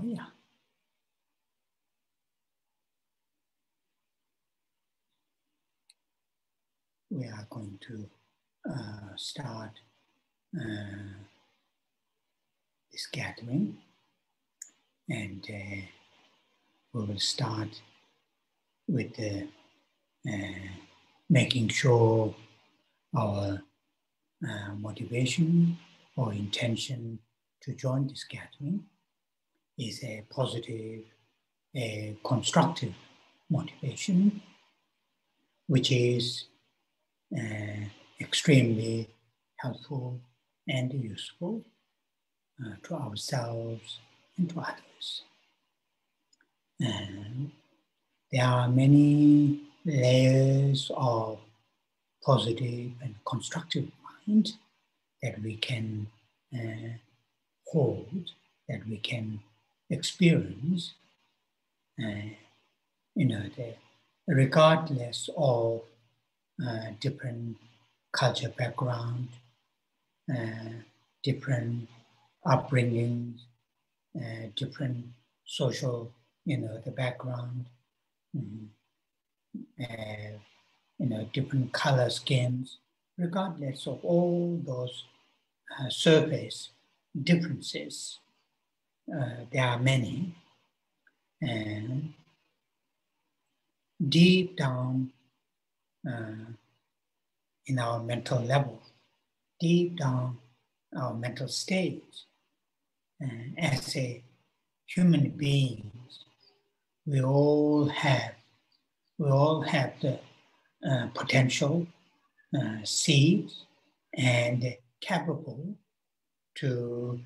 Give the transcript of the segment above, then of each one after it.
yeah. We are going to start this gathering, and we will start with making sure our motivation or intention to join this gathering is a positive, a constructive motivation, which is extremely helpful and useful to ourselves and to others. And there are many layers of positive and constructive mind that we can hold, that we can experience, regardless of different culture background, different upbringings, different social, the background, different color schemes, regardless of all those surface differences. There are many, and deep down in our mental level, deep down our mental state, as a human beings, we all have the potential, seeds, and capable to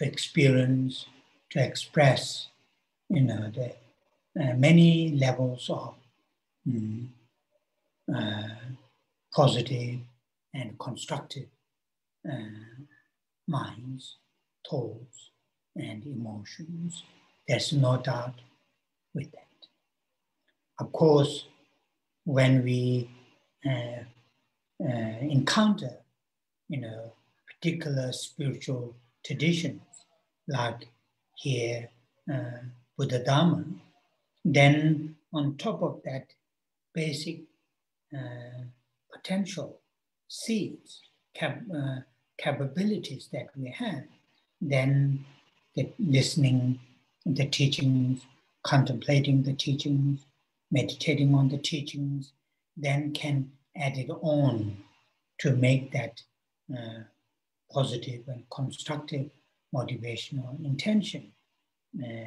experience, to express, the many levels of positive and constructive minds, thoughts, and emotions. There's no doubt with that. Of course, when we encounter, particular spiritual traditions, like here, Buddha Dharma, then on top of that basic potential seeds, capabilities that we have, then the listening, the teachings, contemplating the teachings, meditating on the teachings, then can add it on to make that positive and constructive motivational intention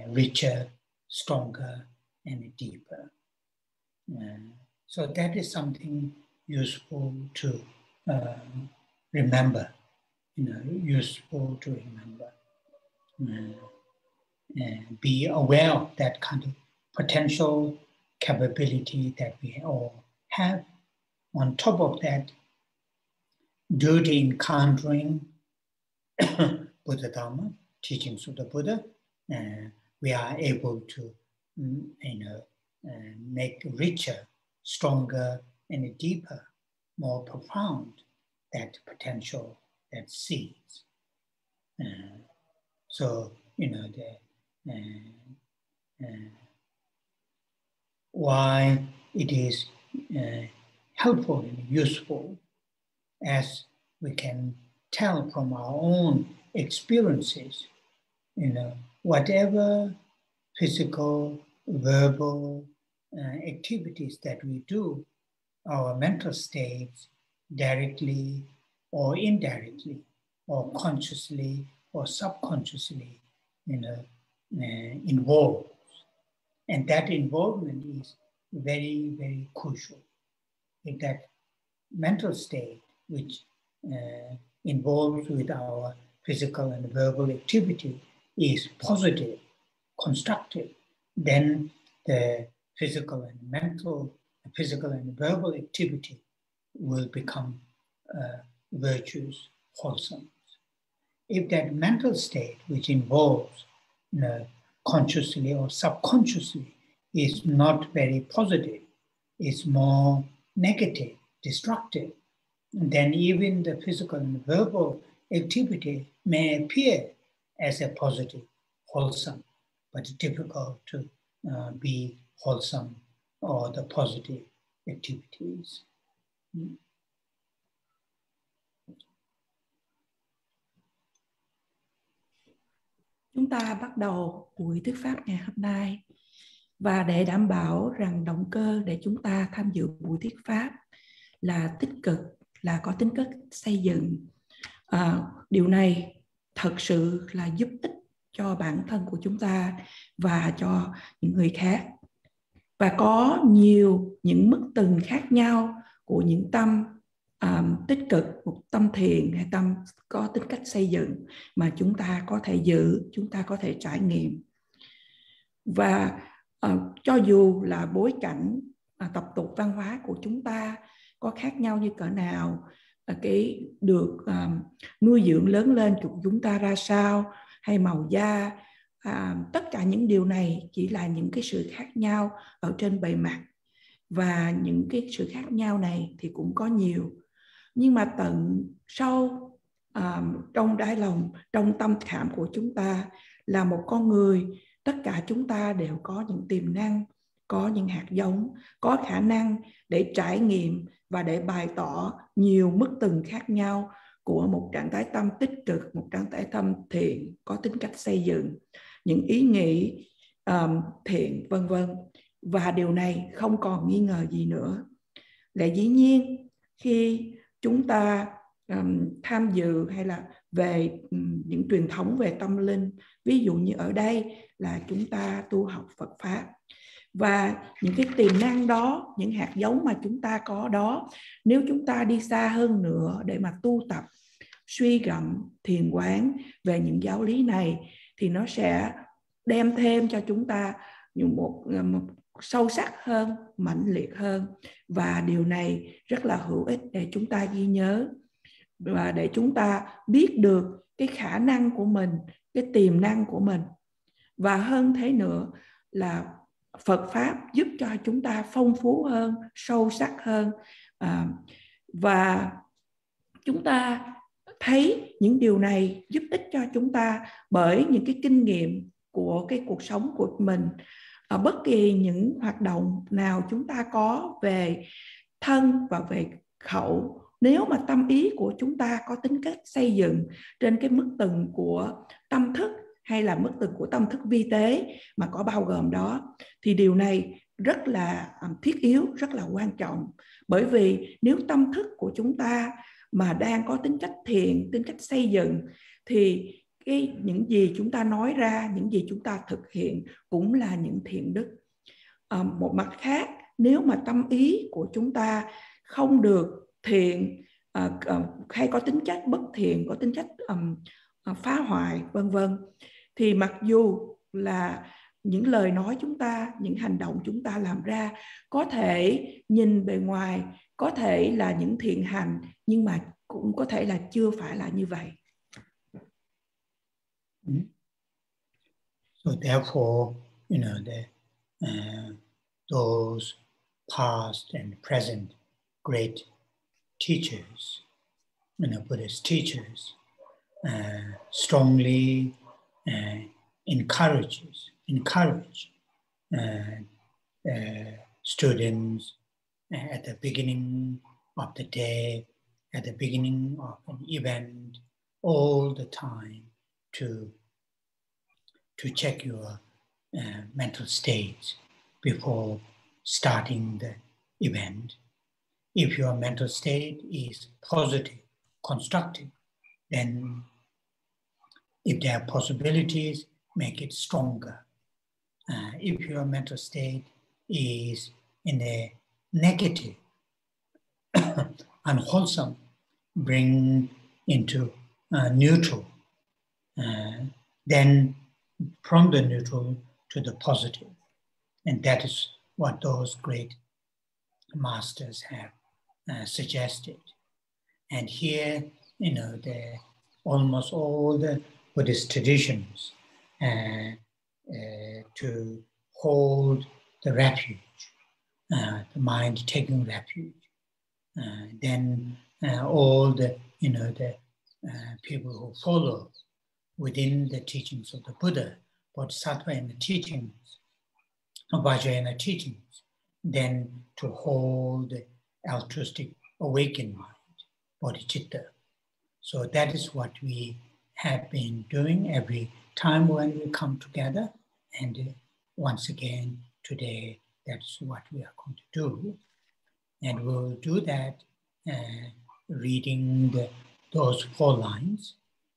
richer, stronger, and deeper. So that is something useful to remember, useful to remember. Be aware of that kind of potential capability that we all have. On top of that, due to encountering Buddha Dharma, teachings of the Buddha, we are able to, make richer, stronger, and deeper, more profound that potential, that seeds. So, why it is helpful and useful, as we can tell from our own experiences, whatever physical, verbal activities that we do, our mental states, directly or indirectly, or consciously or subconsciously, involves. And that involvement is very, very crucial. If that mental state, which involves with our physical and verbal activity, is positive, constructive, then the physical and verbal activity will become virtuous, wholesome. If that mental state, which involves consciously or subconsciously, is not very positive, is more negative, destructive, then even the physical and verbal activity may appear as a positive, wholesome, but difficult to be wholesome or the positive activities. Chúng ta bắt đầu buổi thuyết pháp ngày hôm nay, và để đảm bảo rằng động cơ để chúng ta tham dự buổi thuyết pháp là tích cực, là có tính chất xây dựng, điều này thật sự là giúp ích cho bản thân của chúng ta và cho những người khác. Và có nhiều những mức từng khác nhau của những tâm tích cực, một tâm thiện hay tâm có tính cách xây dựng mà chúng ta có thể giữ, chúng ta có thể trải nghiệm. Và cho dù là bối cảnh tập tục văn hóa của chúng ta có khác nhau như cỡ nào, cái được nuôi dưỡng lớn lên của chúng ta ra sao, hay màu da, tất cả những điều này chỉ là những cái sự khác nhau ở trên bề mặt, và những cái sự khác nhau này thì cũng có nhiều. Nhưng mà tận sâu trong đáy lòng, trong tâm khảm của chúng ta là một con người, tất cả chúng ta đều có những tiềm năng, có những hạt giống, có khả năng để trải nghiệm và để bày tỏ nhiều mức từng khác nhau của một trạng thái tâm tích cực, một trạng thái tâm thiện, có tính cách xây dựng, những ý nghĩ thiện, vân vân. Và điều này không còn nghi ngờ gì nữa. Lẽ dĩ nhiên khi chúng ta tham dự hay là về những truyền thống về tâm linh, ví dụ như ở đây là chúng ta tu học Phật Pháp, và những cái tiềm năng đó, những hạt giống mà chúng ta có đó, nếu chúng ta đi xa hơn nữa để mà tu tập, suy gẫm, thiền quán về những giáo lý này, thì nó sẽ đem thêm cho chúng ta một sâu sắc hơn, mãnh liệt hơn. Và điều này rất là hữu ích để chúng ta ghi nhớ, và để chúng ta biết được cái khả năng của mình, cái tiềm năng của mình. Và hơn thế nữa là Phật Pháp giúp cho chúng ta phong phú hơn, sâu sắc hơn. Và chúng ta thấy những điều này giúp ích cho chúng ta bởi những cái kinh nghiệm của cái cuộc sống của mình. Ở bất kỳ những hoạt động nào chúng ta có về thân và về khẩu, nếu mà tâm ý của chúng ta có tính cách xây dựng trên cái mức từng của tâm thức hay là mức từng của tâm thức vi tế mà có bao gồm đó, thì điều này rất là thiết yếu, rất là quan trọng. Bởi vì nếu tâm thức của chúng ta mà đang có tính cách thiện, tính cách xây dựng, thì những gì chúng ta nói ra, những gì chúng ta thực hiện cũng là những thiện đức. Một mặt khác, nếu mà tâm ý của chúng ta không được thiện, hay có tính chất bất thiện, có tính chất phá hoại, vân vân, thì mặc dù là những lời nói chúng ta, những hành động chúng ta làm ra có thể nhìn bề ngoài có thể là những thiện hành, nhưng mà cũng có thể là chưa phải là như vậy. So therefore, those past and present great teachers, Buddhist teachers, strongly encourage students at the beginning of the day, at the beginning of an event, all the time to check your mental state before starting the event. If your mental state is positive, constructive, then if there are possibilities, make it stronger. If your mental state is in a negative, unwholesome, bring into neutral, then from the neutral to the positive. And that is what those great masters have suggested. And here, almost all the Buddhist traditions to hold the refuge, the mind taking refuge. Then all the people who follow within the teachings of the Buddha Bodhisattva and the teachings, Vajrayana teachings, then to hold the altruistic awakened mind, bodhicitta. So that is what we have been doing every time when we come together. And once again, today, that's what we are going to do. And we'll do that reading those 4 lines,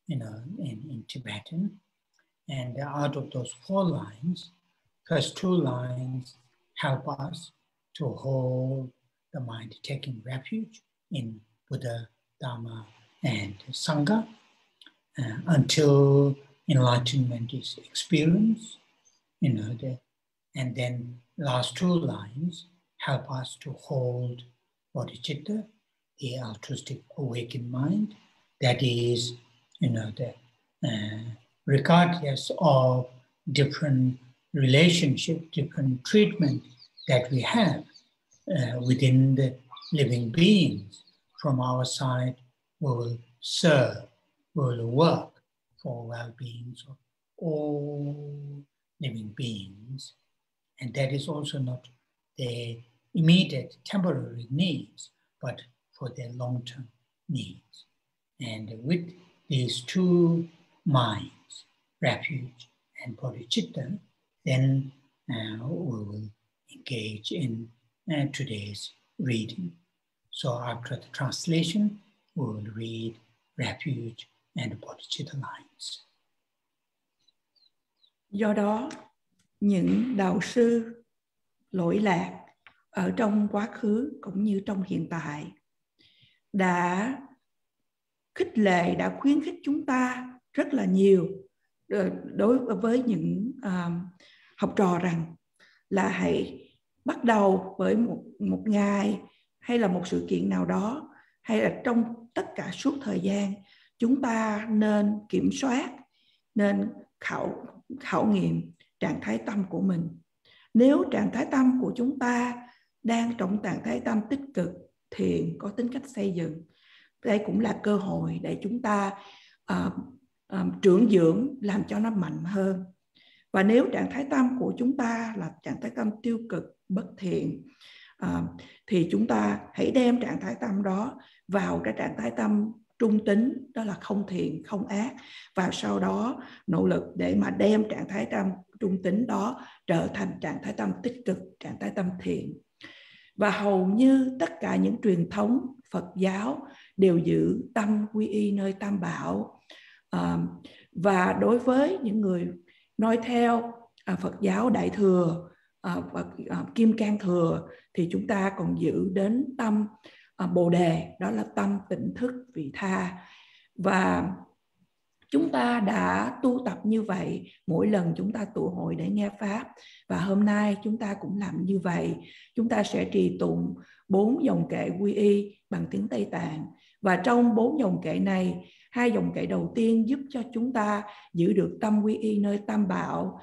in Tibetan. And out of those 4 lines, first 2 lines help us to hold the mind taking refuge in Buddha, Dharma, and Sangha until enlightenment is experienced. And then last 2 lines help us to hold bodhicitta, the altruistic awakened mind, that is, regardless of different relationship, different treatment that we have within the living beings, from our side, we will serve, we will work for well-being of all living beings. And that is also not the immediate temporary needs, but for their long-term needs. And with these 2 minds, refuge and bodhicitta, then we will engage in today's reading. So after the translation, we will read refuge and bodhicitta lines. Do đó, những đạo sư lỗi lạc ở trong quá khứ cũng như trong hiện tại đã khích lệ, đã khuyến khích chúng ta rất là nhiều đối với những học trò rằng là hãy bắt đầu với một ngày hay là một sự kiện nào đó, hay là trong tất cả suốt thời gian, chúng ta nên kiểm soát, nên khảo nghiệm trạng thái tâm của mình. Nếu trạng thái tâm của chúng ta đang trong trạng thái tâm tích cực, thiện, có tính cách xây dựng, đây cũng là cơ hội để chúng ta trưởng dưỡng, làm cho nó mạnh hơn. Và nếu trạng thái tâm của chúng ta là trạng thái tâm tiêu cực, bất thiện, thì chúng ta hãy đem trạng thái tâm đó vào cái trạng thái tâm trung tính, đó là không thiện, không ác, và sau đó nỗ lực để mà đem trạng thái tâm trung tính đó trở thành trạng thái tâm tích cực, trạng thái tâm thiện. Và hầu như tất cả những truyền thống Phật giáo đều giữ tâm quy y nơi Tam Bảo. Và đối với những người nói theo Phật giáo Đại Thừa và Kim Cang Thừa thì chúng ta còn giữ đến tâm Bồ Đề, đó là tâm tỉnh thức vị tha. Và chúng ta đã tu tập như vậy mỗi lần chúng ta tụ hội để nghe Pháp. Và hôm nay chúng ta cũng làm như vậy. Chúng ta sẽ trì tụng 4 dòng kệ quy y bằng tiếng Tây Tạng. Và trong 4 dòng kệ này, 2 dòng kệ đầu tiên giúp cho chúng ta giữ được tâm quy y nơi Tam Bảo,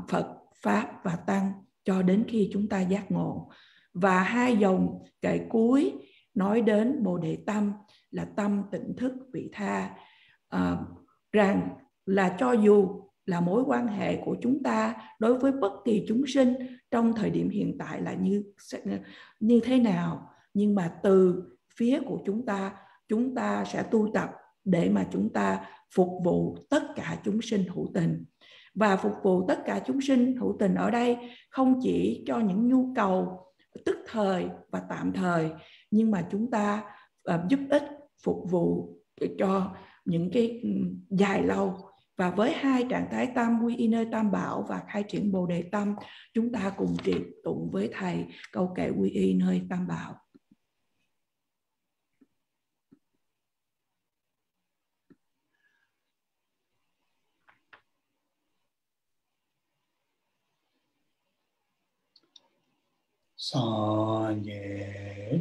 Phật, Pháp và Tăng cho đến khi chúng ta giác ngộ. Và 2 dòng kệ cuối nói đến Bồ Đề tâm, là tâm tỉnh thức vị tha, rằng là cho dù là mối quan hệ của chúng ta đối với bất kỳ chúng sinh trong thời điểm hiện tại là như thế nào, nhưng mà từ phía của chúng ta sẽ tu tập để mà chúng ta phục vụ tất cả chúng sinh hữu tình. Và phục vụ tất cả chúng sinh hữu tình ở đây không chỉ cho những nhu cầu tức thời và tạm thời, nhưng mà chúng ta giúp ích phục vụ cho những cái dài lâu. Và với 2 trạng thái tâm quy y nơi Tam Bảo và khai triển Bồ Đề tâm, chúng ta cùng trì tụng với thầy câu kệ quy y nơi Tam Bảo. Sanje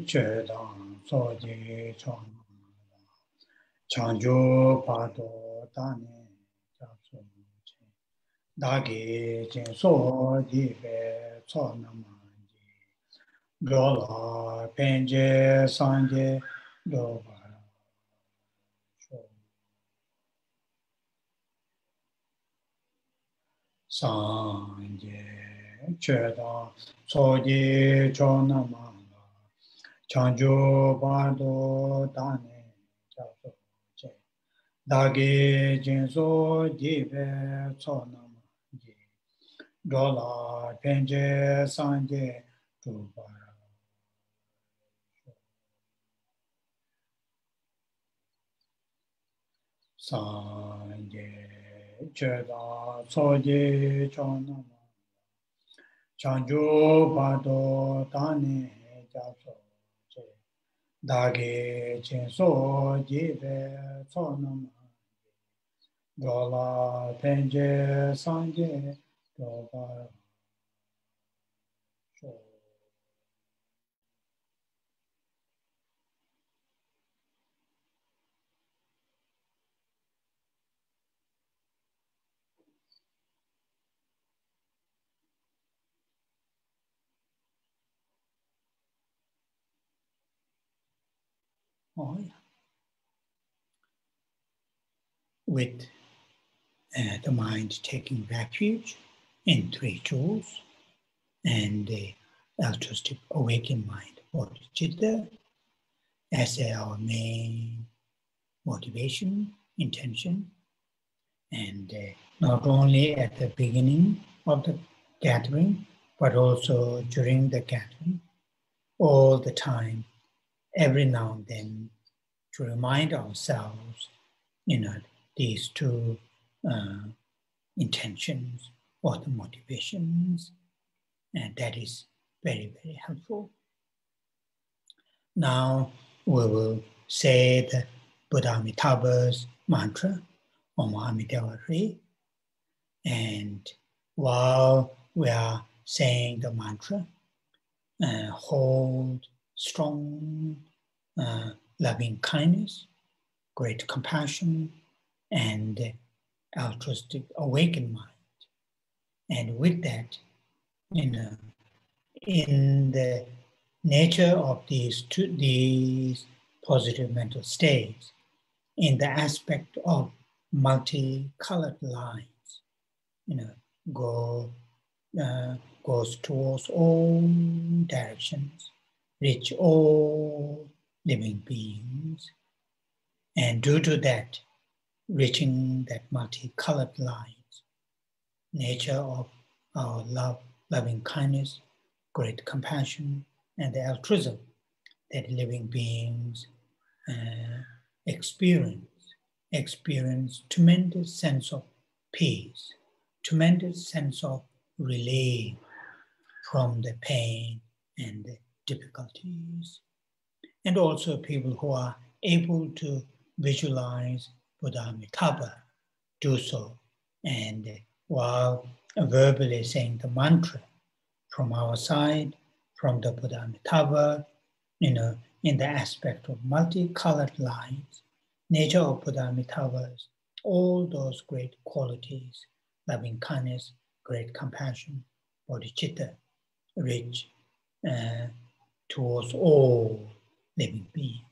Chedang Soje Chong Chanjo Pado Dane Japso Dagi Jen So Dive So Namanji Dola Penje Sanje Doba Sanje Cheda Soji Chonama Chanjo Bado Dane Chaso Che Dagi Jinso Jive Chonama Ji Dola Penje Sanje Chubara Sanje Cheda Soji Chonama Chanjo Bado Dane Chaso Che Dagi Jinso Jive Chonama Dola Penje Sanje Chubara Oh, yeah. With the mind taking refuge in three tools and the altruistic awakened mind, bodhicitta, as our main motivation, intention, and not only at the beginning of the gathering, but also during the gathering, all the time, every now and then, to remind ourselves, these two intentions or the motivations, and that is very, very helpful. Now we will say the Buddha Amitabha's mantra, Om Amitabha Re, and while we are saying the mantra, hold strong, loving kindness, great compassion, and altruistic awakened mind. And with that, in the nature of these positive mental states, in the aspect of multicolored lines, goes towards all directions, reach all living beings, and due to that, reaching that multicolored lines, nature of our love, loving kindness, great compassion, and the altruism that living beings experience tremendous sense of peace, tremendous sense of relief from the pain and the difficulties. And also people who are able to visualize Buddha Amitabha do so. And while verbally saying the mantra from our side, from the Buddha Amitabha, in the aspect of multicolored lines, nature of Buddha Amitabha's, all those great qualities, loving kindness, great compassion, bodhicitta, reach towards all living beings.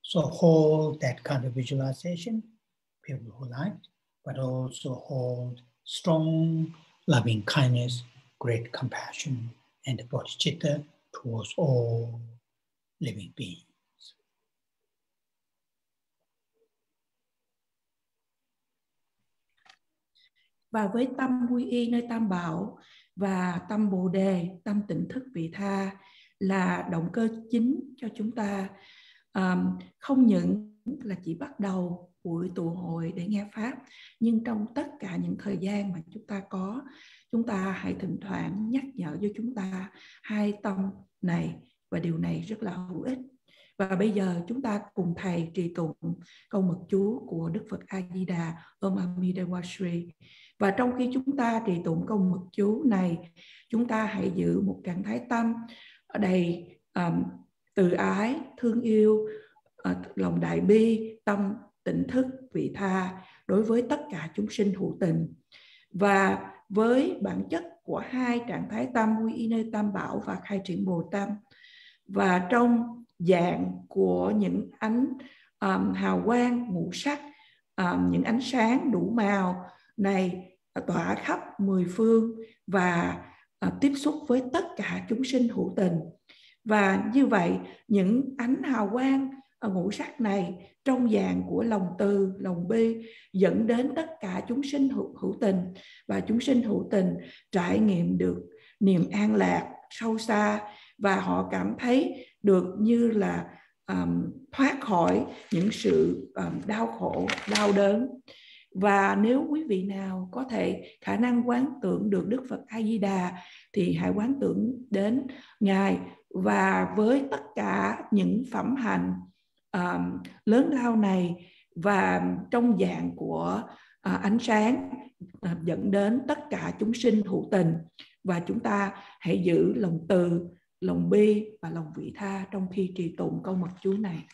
So hold that kind of visualization, people who like, but also hold strong, loving kindness, great compassion, and bodhicitta towards all living beings. Và với tâm quy y nơi Tam Bảo và tâm Bồ Đề, tâm tỉnh thức vị tha là động cơ chính cho chúng ta, không những là chỉ bắt đầu buổi tụ hội để nghe Pháp, nhưng trong tất cả những thời gian mà chúng ta có, chúng ta hãy thỉnh thoảng nhắc nhở cho chúng ta hai tâm này, và điều này rất là hữu ích. Và bây giờ chúng ta cùng thầy trì tụng câu mật chú của Đức Phật A Di Đà, Om Amitabha Shri. Và trong khi chúng ta trì tụng câu mật chú này, chúng ta hãy giữ một trạng thái tâm đầy từ ái, thương yêu, lòng đại bi, tâm tỉnh thức vị tha đối với tất cả chúng sinh hữu tình. Và với bản chất của hai trạng thái tâm quy y nơi Tam Bảo và khai triển Bồ Tâm, và trong dạng của những ánh hào quang ngũ sắc, những ánh sáng đủ màu này tỏa khắp mười phương và tiếp xúc với tất cả chúng sinh hữu tình. Và như vậy, những ánh hào quang ngũ sắc này trong dạng của lòng từ, lòng bi dẫn đến tất cả chúng sinh hữu tình, và chúng sinh hữu tình trải nghiệm được niềm an lạc sâu xa, và họ cảm thấy được như là thoát khỏi những sự đau khổ, đau đớn. Và nếu quý vị nào có thể khả năng quán tưởng được Đức Phật A Di Đà thì hãy quán tưởng đến Ngài, và với tất cả những phẩm hạnh lớn lao này và trong dạng của ánh sáng dẫn đến tất cả chúng sinh hữu tình. Và chúng ta hãy giữ lòng từ, lòng bi và lòng vị tha trong khi trì tụng câu mật chú này.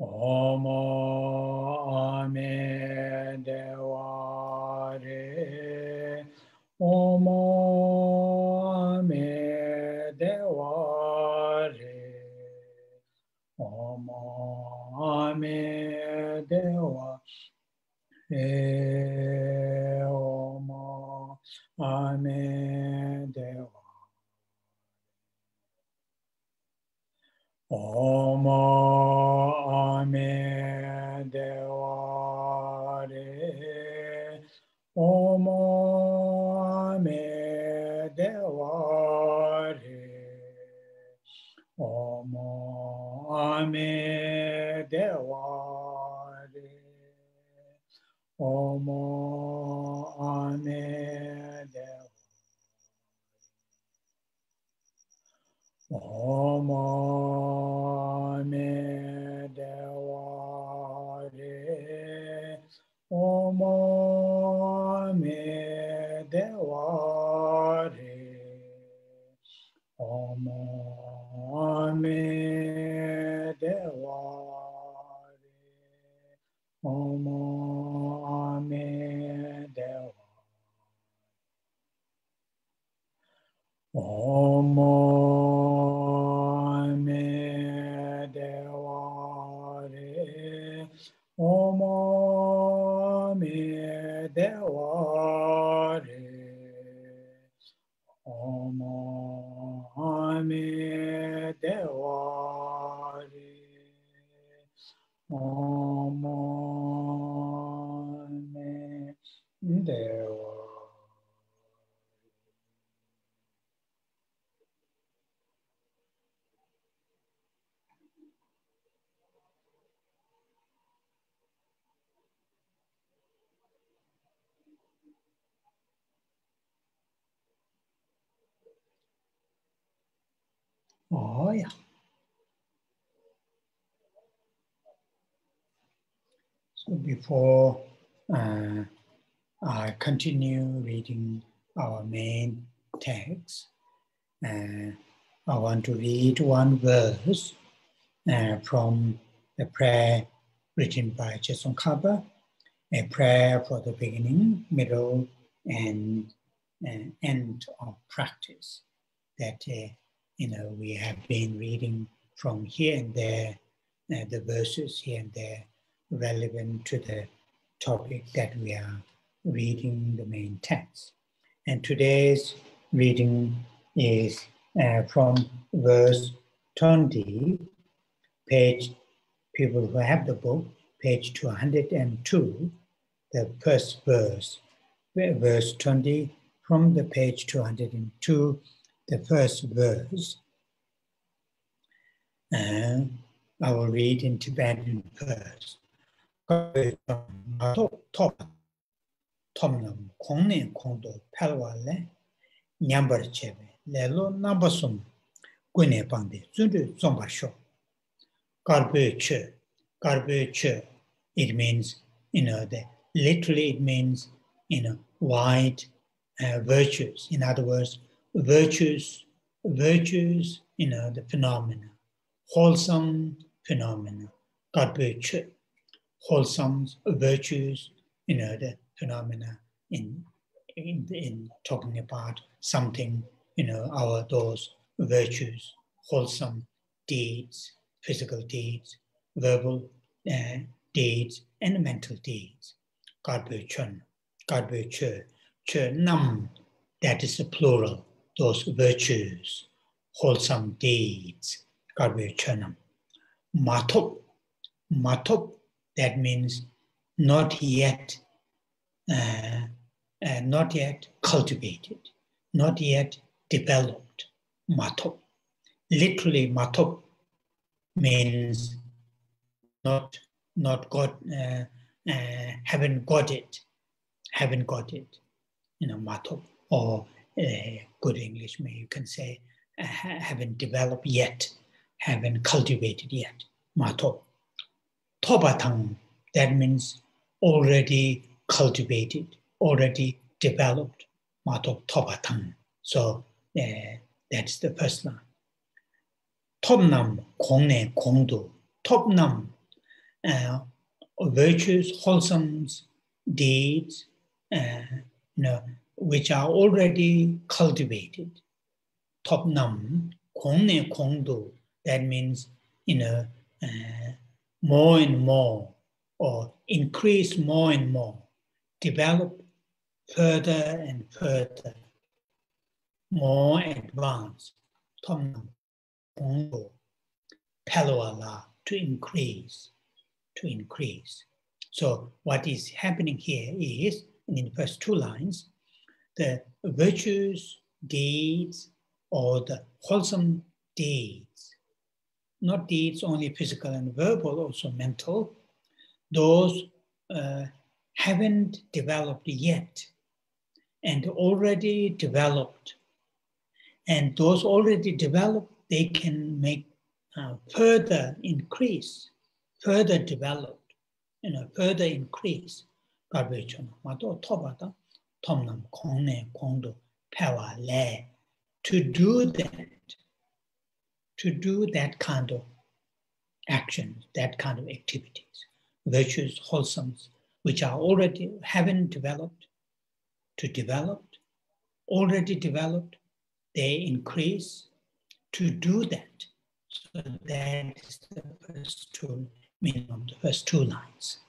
Omo Ame Devare Omo Ame Devare Omo Ame Devare Omo Ame Devare Omo Ame Devare Omo Ame Devare Omo Ame Devare Omo Ame Devare Omo Ame Devare Omo Ame Devare Omo Ame Devare Omo Ame Devare Omo Ame Devare Omo Ame Devare Omo Ame Devare Omo Ame Devare Oh, yeah. So before I continue reading our main text, I want to read one verse from the prayer written by Tsongkhapa, a prayer for the beginning, middle, and end of practice that we have been reading from here and there, the verses here and there relevant to the topic that we are reading, the main text. And today's reading is from verse 20, page, people who have the book, page 202, the first verse, verse 20, from the page 202, the first verse. I will read in Tibetan first. Tomnam Kongne Kongdo Palwale Nyambar Chebe Lelo Nambasum Gune Bandi Zundu Zombasho Garbe Che. It means, literally it means, wide virtues. In other words, virtues, the phenomena, wholesome phenomena. Garbe Che. Wholesome virtues, the phenomena in talking about something, those virtues, wholesome deeds, physical deeds, verbal deeds, and mental deeds. Garbe Che, Nam, that is the plural, those virtues, wholesome deeds. Garbe Che Nam. Matop, that means not yet cultivated, not yet developed. Matop. Literally, matop means not got, haven't got it. Matop, or good English, you can say, haven't developed yet, haven't cultivated yet. Matop. Tobatang, that means already cultivated, already developed. Matop tobatang. So that's the first line. Topnam, Kongne, Kongdo. Topnam, virtues, wholesome deeds, which are already cultivated. Top nam, kong kongdu, that means, more and more, or increase more and more, develop further and further, more advanced. Top nam, kongdu, palwala, to increase. So what is happening here is, in the first two lines, the virtues, deeds, or the wholesome deeds, not deeds only physical and verbal, also mental, those haven't developed yet and already developed. And those already developed, they can make further increase, further developed, further increase. To do that kind of actions, that kind of activities, virtues, wholesome, which are already haven't developed, to develop, already developed, they increase. To do that, so that is the first two, meaning of the first two lines.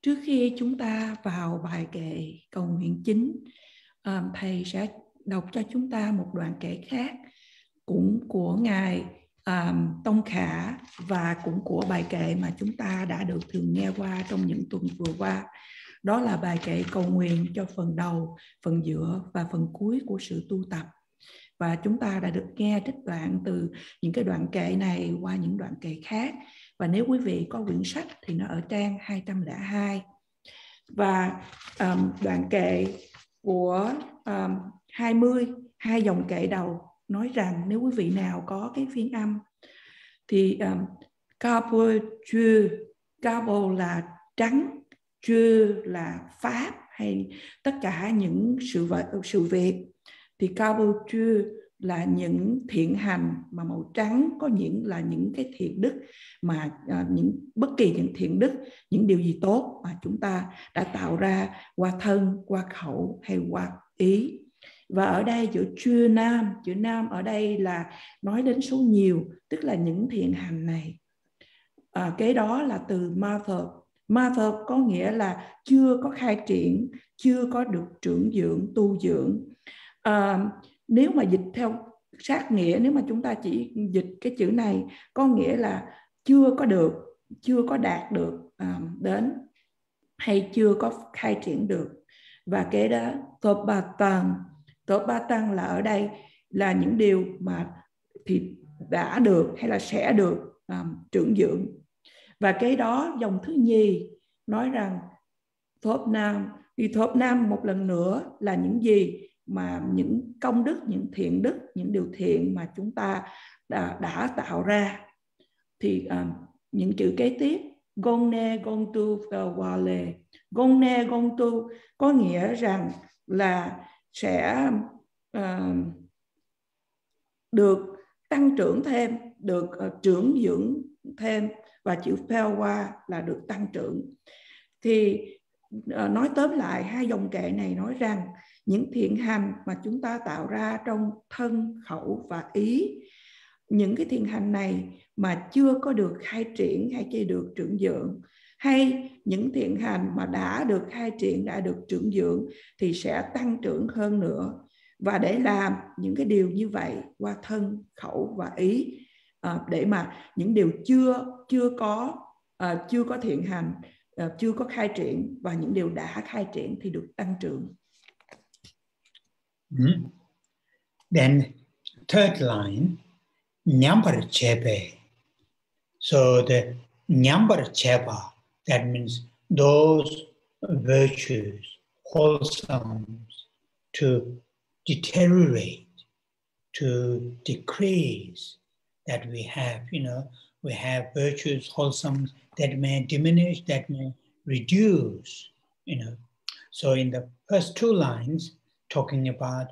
Trước khi chúng ta vào bài kệ cầu nguyện chính, thầy sẽ đọc cho chúng ta một đoạn kệ khác, cũng của ngài Tông Khả và cũng của bài kệ mà chúng ta đã được thường nghe qua trong những tuần vừa qua. Đó là bài kệ cầu nguyện cho phần đầu, phần giữa và phần cuối của sự tu tập. Và chúng ta đã được nghe trích đoạn từ những cái đoạn kệ này qua những đoạn kệ khác. Và nếu quý vị có quyển sách thì nó ở trang 202. Và đoạn kệ của 22 dòng kệ đầu nói rằng, nếu quý vị nào có cái phiên âm thì Cabo là trắng, Dieu là pháp hay tất cả những sự việc, thì Cabo Dieu là những thiện hành mà màu trắng có là những cái thiện đức mà bất kỳ những thiện đức, những điều gì tốt mà chúng ta đã tạo ra qua thân, qua khẩu hay qua ý. Và ở đây chữ nam ở đây là nói đến số nhiều, tức là những thiện hành này. Kế đó là từ Mother có nghĩa là chưa có khai triển, chưa có được trưởng dưỡng, tu dưỡng. Nếu mà dịch theo sát nghĩa, nếu mà chúng ta chỉ dịch cái chữ này, có nghĩa là chưa có được, chưa có đạt được đến, hay chưa có khai triển được. Và kế đó Topatan là ở đây là những điều mà thì đã được hay là sẽ được trưởng dưỡng. Và kế đó dòng thứ nhì nói rằng Thop Nam một lần nữa là những gì mà những công đức, những thiện đức, những điều thiện mà chúng ta đã tạo ra. Thì những chữ kế tiếp, Gonne Gontu Wale, Gonne Gontu có nghĩa rằng là sẽ được tăng trưởng thêm, được trưởng dưỡng thêm, và chữ Pelwa là được tăng trưởng. Thì nói tóm lại, hai dòng kệ này nói rằng những thiện hành mà chúng ta tạo ra trong thân, khẩu và ý, những cái thiện hành này mà chưa có được khai triển hay chưa được trưởng dưỡng, hay những thiện hành mà đã được khai triển, đã được trưởng dưỡng thì sẽ tăng trưởng hơn nữa. Và để làm những cái điều như vậy qua thân, khẩu và ý, để mà những điều chưa có thiện hành, chưa có khai triển, và những điều đã khai triển thì được tăng trưởng. Then third line, Nyambar Chebe. So the Nyambar Cheba, that means those virtues, wholesome, to deteriorate, to decrease, that we have, we have virtues, wholesome, that may diminish, that may reduce, So in the first two lines, talking about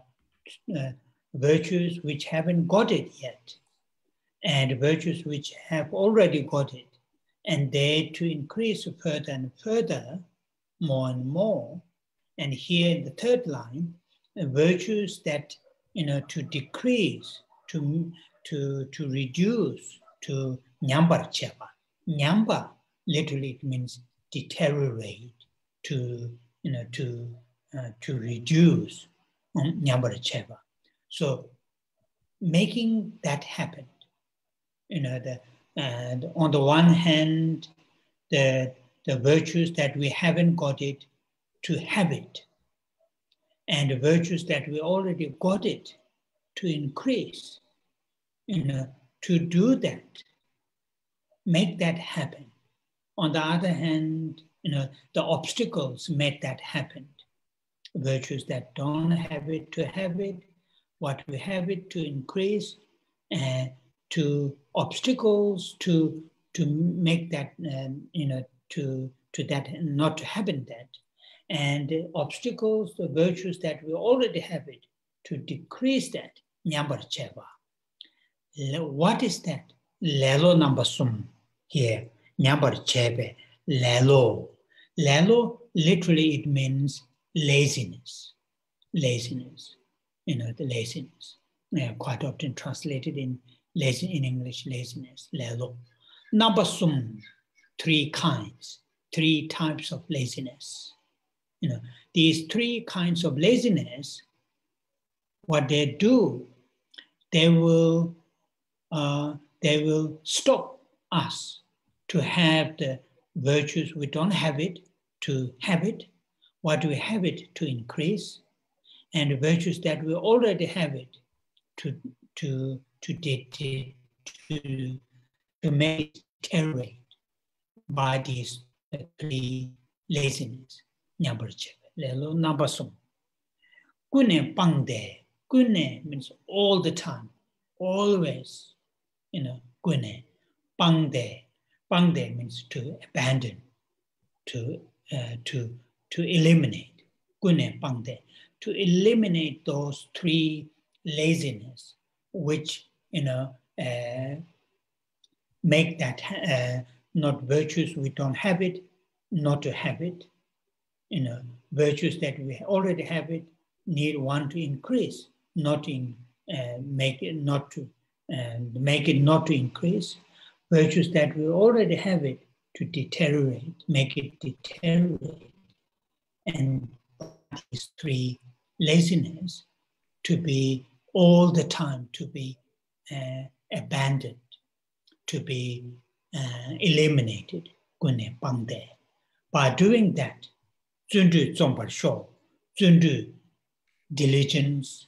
virtues which haven't got it yet, and virtues which have already got it, and they to increase further and further, more and more. And here in the third line, virtues that, to decrease, to reduce, to nyambar cheba. Nyamba literally it means deteriorate, to reduce nyambar cheba. So making that happen, and on the one hand, the virtues that we haven't got it, to have it, and the virtues that we already got it, to increase, to do that, make that happen. On the other hand, the obstacles make that happen. Virtues that don't have it, to have it, what we have it, to increase, and to obstacles to make that, to that, not to happen that. And obstacles, the virtues that we already have it, to decrease that. Nyambar cheba. What is that? Lelo number sum here. Nyambar chebe. Lelo. Lelo, literally it means laziness. Laziness. The laziness. Quite often translated in English, laziness. Lelo. Number sum, 3 kinds, 3 types of laziness. These 3 kinds of laziness, what they do, they will stop us to have the virtues we don't have it, to have it, what we have it, to increase, and the virtues that we already have it, to make it deteriorate by these 3 laziness. Nyambar chebe. Lelo number sum. Gune pangde. Gune means all the time, always. Gune. Pangde. Pangde means to abandon, to eliminate. Gune pangde. To eliminate those 3 laziness, which, make that not virtues we don't have it, not to have it. Virtues that we already have it, need one to increase, not in make it not to increase. Virtues that we already have it, to deteriorate, make it deteriorate, and these 3 laziness to be all the time, to be abandoned, to be eliminated. By doing that, Zundu Zombar Sho, Zundu, diligence,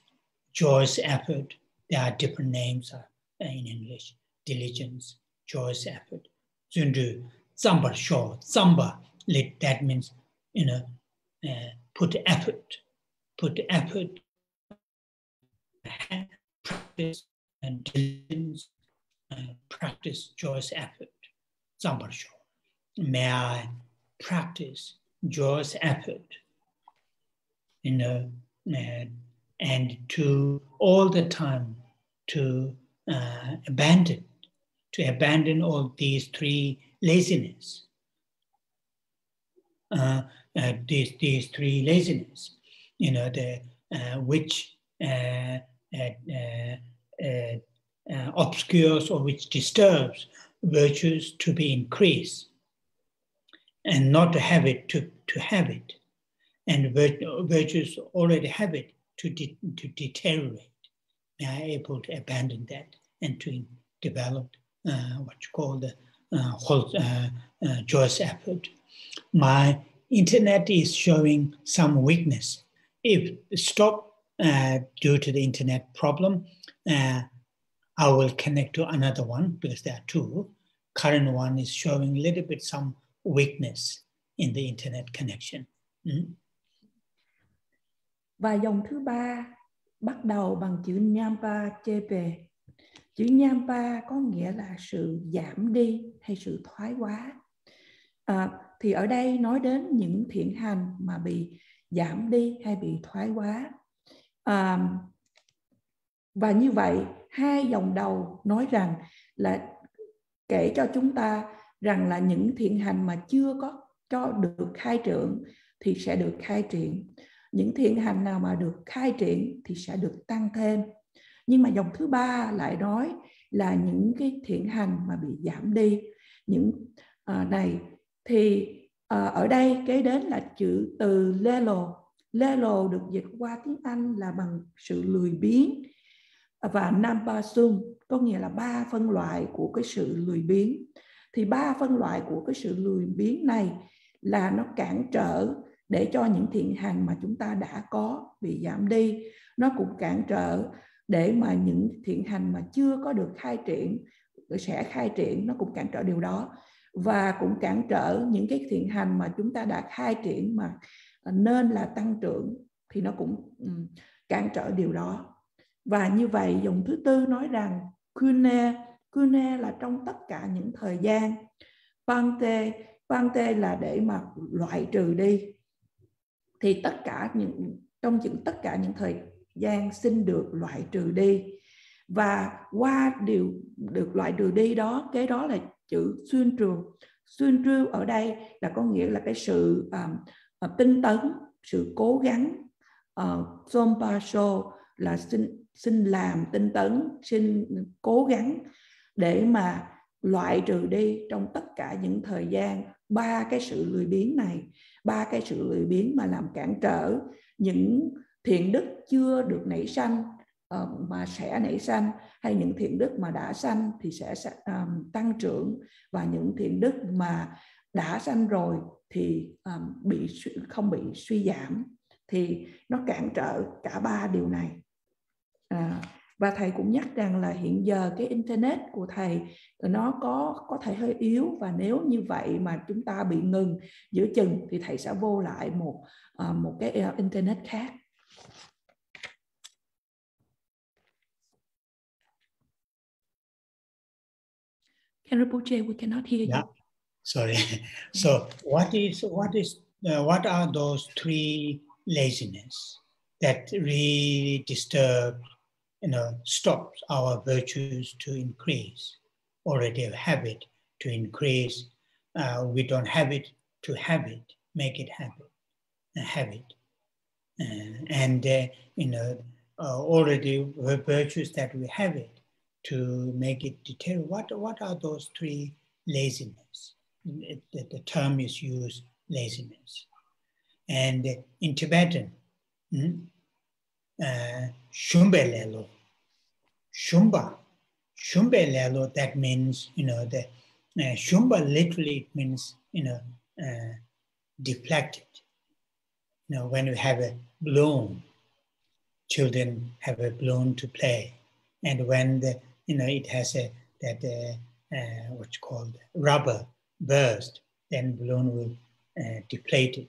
joyous effort. There are different names in English. Diligence, joyous effort. Zundu Zombar Sho, Zamba, that means, put effort, practice and diligence, practice joyous effort. Zombar Sho. May I practice joyous effort, and to all the time to abandon all these 3 laziness. These 3 laziness, which obscures or which disturbs virtues to be increased, and not to have it, to have it, and virtues already have it, to deteriorate. They are able to abandon that and to develop what you call the joyous effort. My internet is showing some weakness. If stop due to the internet problem, I will connect to another one because there are 2. Current one is showing a little bit some weakness in the internet connection. Và dòng thứ 3 bắt đầu bằng chữ Nyampa Chepe. Chữ Nyampa có nghĩa là sự giảm đi hay sự thoái hóa. Thì ở đây nói đến những thiện hành mà bị giảm đi hay bị thoái hóa. Và như vậy, hai dòng đầu nói rằng là kể cho chúng ta rằng là những thiện hành mà chưa có cho được khai triển thì sẽ được khai triển. Những thiện hành nào mà được khai triển thì sẽ được tăng thêm. Nhưng mà dòng thứ ba lại nói là những cái thiện hành mà bị giảm đi. Những này thì ở đây kế đến là chữ từ lelo. Lelo được dịch qua tiếng Anh là bằng sự lười biếng, và Nampasung có nghĩa là 3 phân loại của cái sự lười biếng. Thì 3 phân loại của cái sự lười biếng này là nó cản trở để cho những thiện hành mà chúng ta đã có bị giảm đi. Nó cũng cản trở để mà những thiện hành mà chưa có được khai triển sẽ khai triển, nó cũng cản trở điều đó. Và cũng cản trở những cái thiện hành mà chúng ta đã khai triển mà nên là tăng trưởng thì nó cũng cản trở điều đó. Và như vậy dòng thứ tư nói rằng Kune là trong tất cả những thời gian. Pante là để mà loại trừ đi. Thì trong tất cả những thời gian xin được loại trừ đi. Và qua điều được loại trừ đi đó, cái đó là chữ xuyên trường. Xuyên trư ở đây là có nghĩa là cái sự tinh tấn, sự cố gắng. Sompaso là xin làm tinh tấn, xin cố gắng để mà loại trừ đi trong tất cả những thời gian 3 cái sự lười biếng này, 3 cái sự lười biếng mà làm cản trở những thiện đức chưa được nảy sanh mà sẽ nảy sanh, hay những thiện đức mà đã sanh thì sẽ tăng trưởng, và những thiện đức mà đã sanh rồi thì không bị suy giảm. Thì nó cản trở cả 3 điều này. Và thầy cũng nhắc rằng là hiện giờ cái internet của thầy nó có thể hơi yếu, và nếu như vậy mà chúng ta bị ngừng giữa chừng thì thầy sẽ vô lại một cái internet khác. Rinpoche, we cannot hear you. Yeah, sorry. So what are those 3 laziness that really disturb, stops our virtues to increase? Already a habit to increase. We don't have it to have it, make it a habit. Already the virtues that we have it to make it detail. What are those 3 laziness? The term is used, laziness. And in Tibetan, Shumbe Lelo. Shumbe Lelo, that means, the Shumba literally means, deflected. When you have a balloon, children have a balloon to play. And when it has what's called rubber burst, then balloon will deflate it,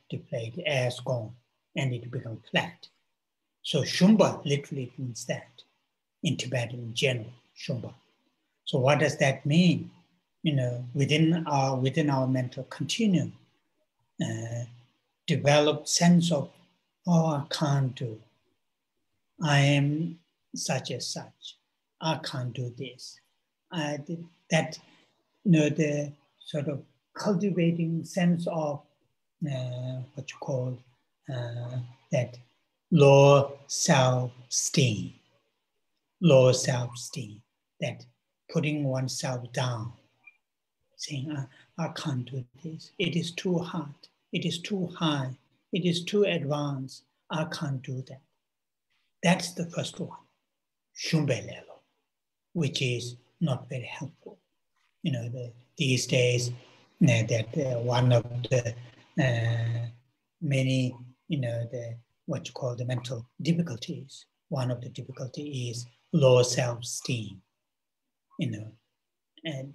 deflate, the air's gone, and it becomes flat. So Shumba literally means that in Tibetan in general, Shumba. So what does that mean? Within our mental continuum, develop sense of, I can't do. I am such as such. I can't do this. The sort of cultivating sense of what you call that low self-esteem, that putting oneself down, saying, I can't do this. It is too hard. It is too high. It is too advanced. I can't do that. That's the first one, Shumbe Lelo, which is not very helpful. These days, that one of the many, what you call the mental difficulties. One of the difficulty is low self-esteem, and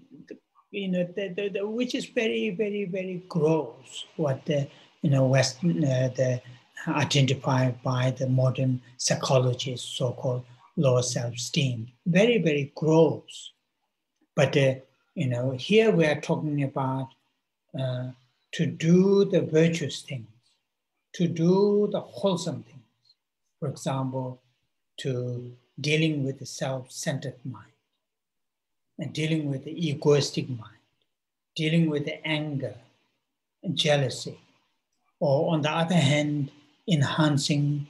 which is very, very, very gross. What the Western identified by the modern psychologists, so-called low self-esteem, very, very gross. But here we are talking about to do the virtuous things, to do the wholesome things. For example, to dealing with the self-centered mind and dealing with the egoistic mind, dealing with the anger and jealousy, or on the other hand, enhancing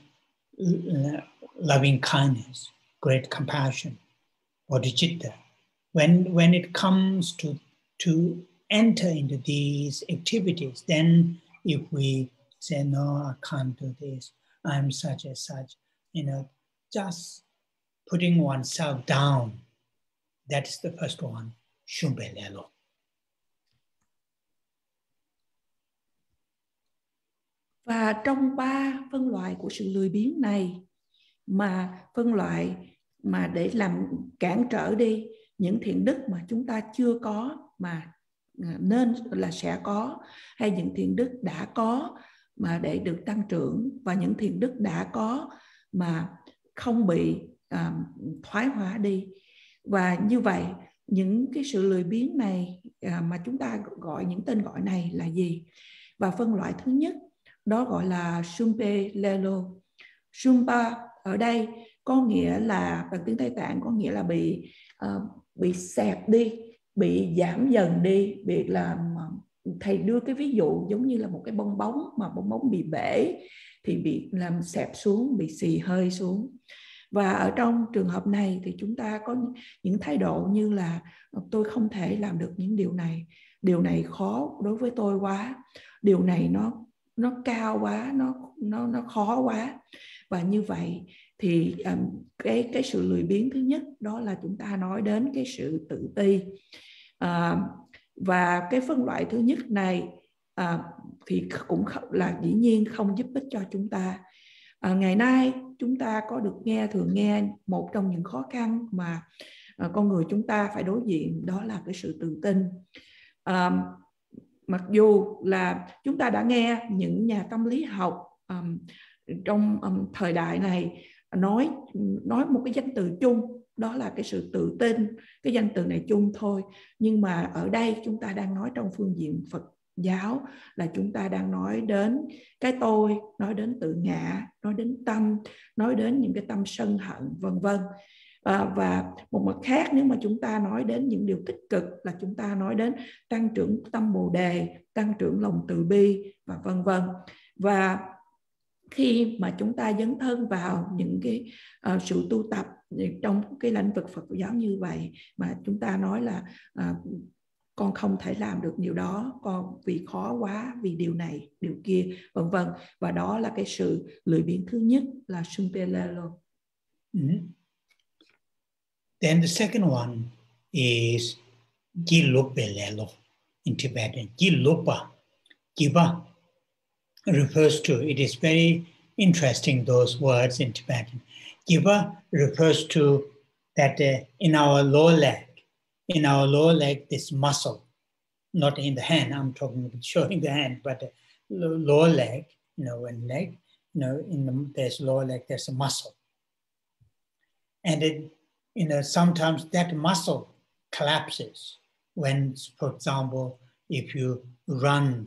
loving kindness, great compassion, bodhicitta. When it comes to enter into these activities, then if we say, no, I can't do this, I'm such and such, just putting oneself down, that's the first one, Shumpe Lelo. Và trong 3 phân loại của sự lười biếng này, mà phân loại mà để làm cản trở đi những thiện đức mà chúng ta chưa có mà nên là sẽ có, hay những thiện đức đã có mà để được tăng trưởng, và những thiện đức đã có mà không bị thoái hóa đi. Và như vậy những cái sự lười biếng này mà chúng ta gọi những tên gọi này là gì? Và phân loại thứ nhất đó gọi là Shumpe Lelo. Shumpa ở đây có nghĩa là, bằng tiếng Tây Tạng có nghĩa là bị xẹp đi, bị giảm dần đi, bị làm. Thầy đưa cái ví dụ giống như là một cái bong bóng, mà bong bóng bị bể thì bị làm xẹp xuống, bị xì hơi xuống. Và ở trong trường hợp này thì chúng ta có những thái độ như là tôi không thể làm được những điều này khó đối với tôi quá, điều này nó cao quá, nó khó quá. Và như vậy thì cái sự lười biếng thứ nhất đó là chúng ta nói đến cái sự tự ti. Và cái phân loại thứ nhất này thì cũng là dĩ nhiên không giúp ích cho chúng ta. Ngày nay chúng ta có được thường nghe một trong những khó khăn mà con người chúng ta phải đối diện, đó là cái sự tự tin. Mặc dù là chúng ta đã nghe những nhà tâm lý học trong thời đại này nói một cái danh từ chung, đó là cái sự tự tin. Cái danh từ này chung thôi, nhưng mà ở đây chúng ta đang nói trong phương diện Phật giáo, là chúng ta đang nói đến cái tôi, nói đến tự ngã, nói đến tâm, nói đến những cái tâm sân hận, vân vân. Và một mặt khác, nếu mà chúng ta nói đến những điều tích cực, là chúng ta nói đến tăng trưởng tâm Bồ Đề, tăng trưởng lòng từ bi, và vân vân. Và khi mà chúng ta dấn thân vào những cái sự tu tập trong cái lĩnh vực Phật giáo như vậy, mà chúng ta nói là con không thể làm được điều đó, con vì khó quá, vì điều này, điều kia, vân vân. Và đó là cái sự lười biếng thứ nhất, là Shumpe Lelo. Then the second one is Jilupe Lelo in Tibetan. Jilupa, Jiva refers to, it is very interesting, those words in Tibetan. Jiva refers to that in our lower leg, this muscle, not in the hand, I'm talking about showing the hand, but the lower leg, when leg, there's lower leg, there's a muscle. And sometimes that muscle collapses when, for example, if you run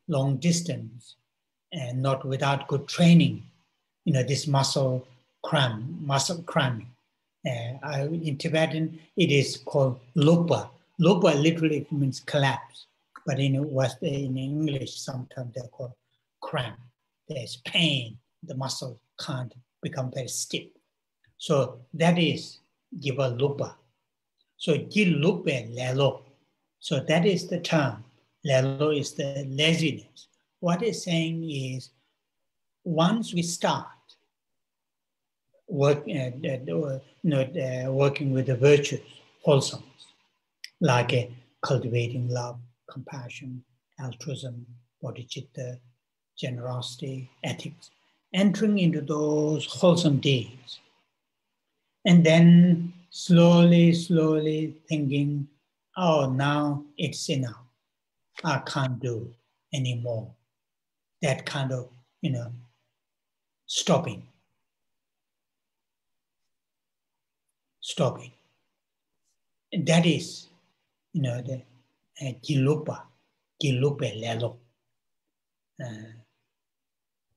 long distance and not without good training, this muscle cramming. In Tibetan, it is called lupa. Lupa literally means collapse, but in English, sometimes they're called cramp. There's pain, the muscle can't become very stiff. So that is Jiva Lupa. So Jilupe Lelo. So that is the term. Lelo is the laziness. What it's saying is, once we start working with the virtues, wholesomeness, like cultivating love, compassion, altruism, bodhicitta, generosity, ethics, entering into those wholesome deeds, and then slowly thinking, oh, now it's enough. I can't do anymore. That kind of, stopping. And that is, the Jilupe Lelo,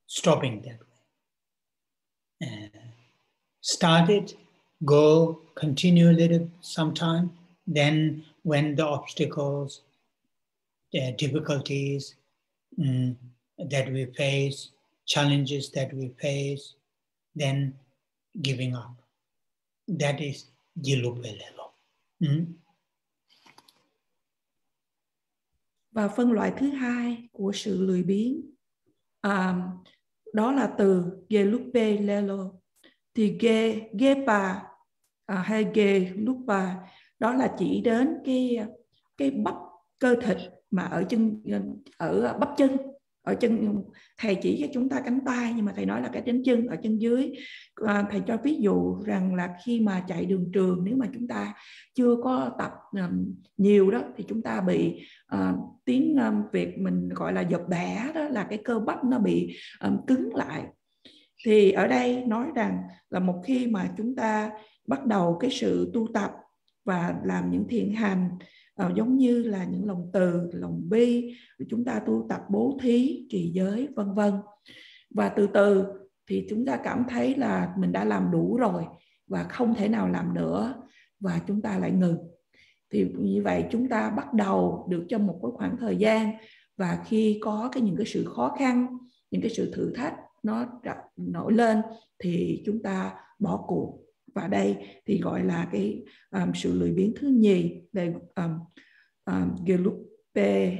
stopping that way. start it, go, continue a little sometime. Then when the obstacles, the difficulties that we face, challenges that we face, then giving up. That is Gilupelelo. Và phân loại thứ hai của sự lười biếng đó là từ Gelupelelo. Thì Gepa hay Gelupa đó là chỉ đến cái bắp cơ thịt mà ở bắp chân, ở chân. Thầy chỉ cho chúng ta cánh tay nhưng mà thầy nói là cái đến chân, ở chân dưới. Thầy cho ví dụ rằng là khi mà chạy đường trường, nếu mà chúng ta chưa có tập nhiều đó thì chúng ta bị tiếng Việt mình gọi là dập bẻ, đó là cái cơ bắp nó bị cứng lại. Thì ở đây nói rằng là một khi mà chúng ta bắt đầu cái sự tu tập và làm những thiện hành giống như là những lòng từ, lòng bi, chúng ta tu tập bố thí, trì giới, vân vân. Và từ từ thì chúng ta cảm thấy là mình đã làm đủ rồi và không thể nào làm nữa, và chúng ta lại ngừng. Thì như vậy chúng ta bắt đầu được trong một cái khoảng thời gian, và khi có những cái sự khó khăn, những cái sự thử thách nó nổi lên thì chúng ta bỏ cuộc. Và đây thì gọi là cái sự lười biếng thứ nhì về Gelupelelo.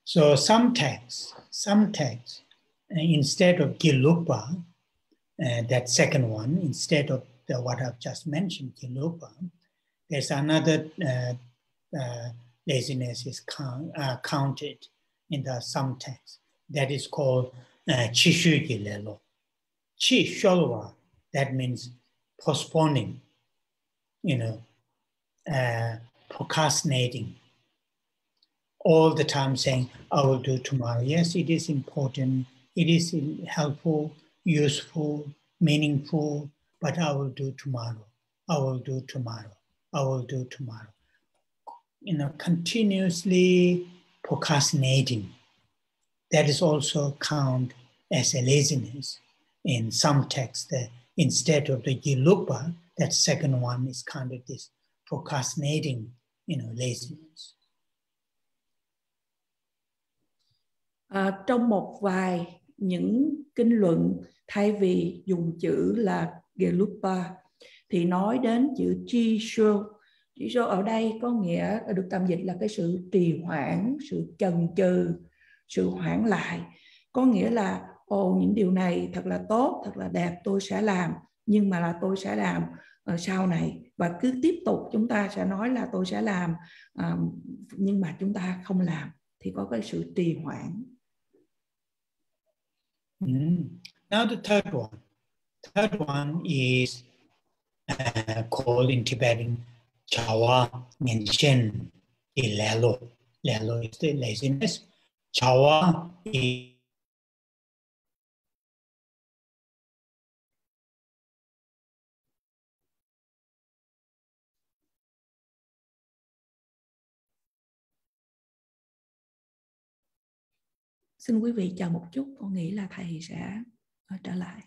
So some texts, instead of Gelupa, that second one, instead of what I've just mentioned, Gelupa, there's another laziness is counted in some texts. That is called Chishu Gilelo. Chi Sholwa, that means postponing, procrastinating. All the time saying, I will do tomorrow. Yes, it is important. It is helpful, useful, meaningful, but I will do tomorrow. I will do tomorrow. I will do tomorrow. Continuously procrastinating. That is also counted as a laziness. In some texts, instead of the Gilupa, that second one is counted as procrastinating, laziness. Trong một vài những kinh luận, thay vì dùng chữ là Gelupa thì nói đến chữ Chisho. Chisho ở đây có nghĩa được tạm dịch là cái sự trì hoãn, sự chần chừ, sự hoãn lại. Có nghĩa là những điều này thật là tốt, thật là đẹp, tôi sẽ làm, nhưng mà là tôi sẽ làm sau này. Và cứ tiếp tục chúng ta sẽ nói là tôi sẽ làm, nhưng mà chúng ta không làm, thì có cái sự trì hoãn. Now the third one. Third one is called in Tibetan Chawa Ngenchen Lelo. Lelo is the laziness. Chawa is Xin quý vị chờ một chút, con nghĩ là thầy sẽ trở lại.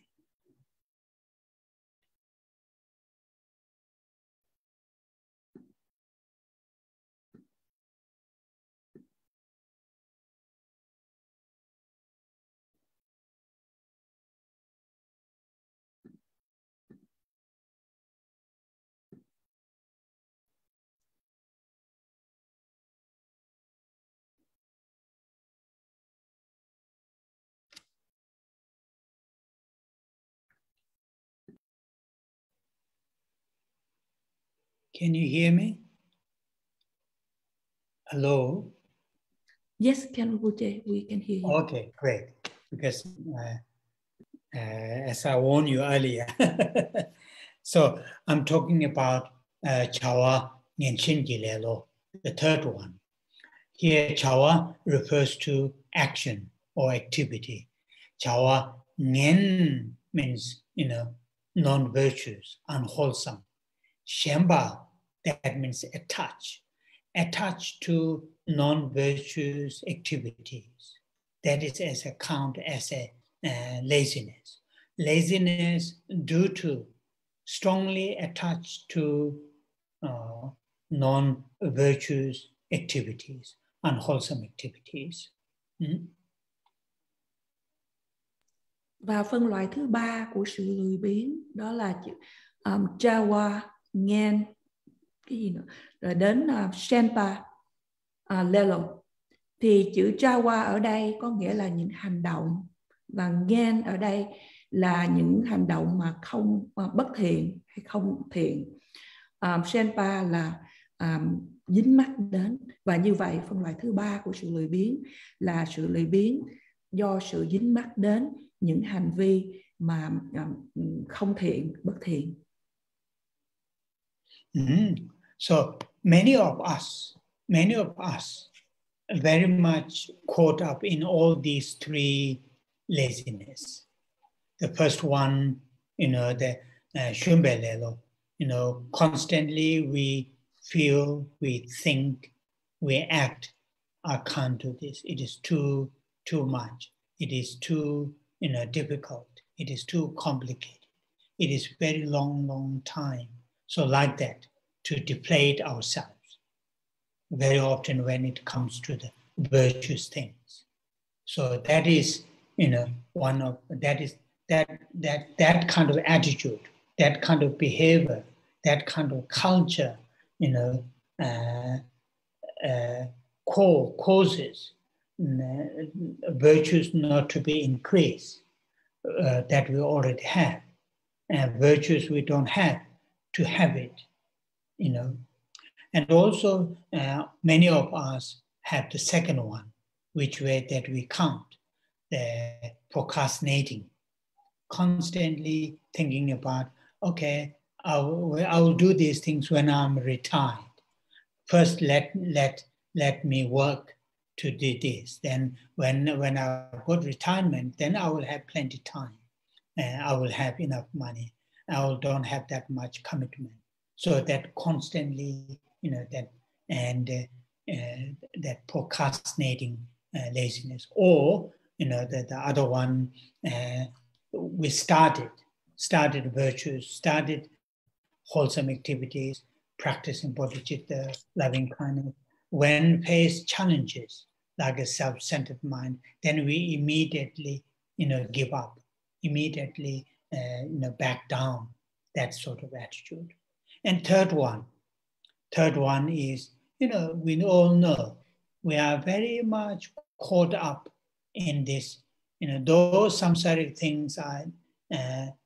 Can you hear me? Hello? Yes, we can hear you. Okay, great. Because as I warned you earlier, so I'm talking about Chawa Ngenchen Gilelo, the third one. Here, Chawa refers to action or activity. Chawa Ngen means, non-virtuous, unwholesome. Shemba, that means attached to non-virtuous activities. That is as a count as a laziness. Laziness due to strongly attached to non-virtuous activities, unwholesome activities. Và phân loại thứ ba của sự lười biếng đó là Jawa, Ngen, cái gì nữa, rồi đến Shenpa, Lelo. Thì chữ Jawa ở đây có nghĩa là những hành động, và Ngen ở đây là những hành động mà không bất thiện hay không thiện. Shenpa là dính mắc đến, và như vậy phân loại thứ ba của sự lười biếng là sự lười biếng do sự dính mắc đến những hành vi mà không thiện, bất thiện. So many of us very much caught up in all these three laziness. The first one, the Shumbelelo, constantly we feel, we think, we act, I can't do this. It is too much. It is too difficult. It is too complicated. It is very long time. So like that, to deplete ourselves. Very often when it comes to the virtuous things. So that is, one of that kind of attitude, that kind of behavior, that kind of culture, causes virtues not to be increased that we already have, and virtues we don't have to have it, And also, many of us have the second one, which way that we count, the procrastinating, constantly thinking about, okay, I will do these things when I'm retired. First, let me work to do this. Then, when I've got retirement, then I will have plenty of time. I will have enough money. I don't have that much commitment. So that constantly, that procrastinating laziness, or the other one, we started virtues, started wholesome activities, practicing bodhicitta, loving kindness. When faced challenges like a self-centered mind, then we immediately, give up, immediately, back down. That sort of attitude. And third one is, we all know we are very much caught up in this, those samsaric things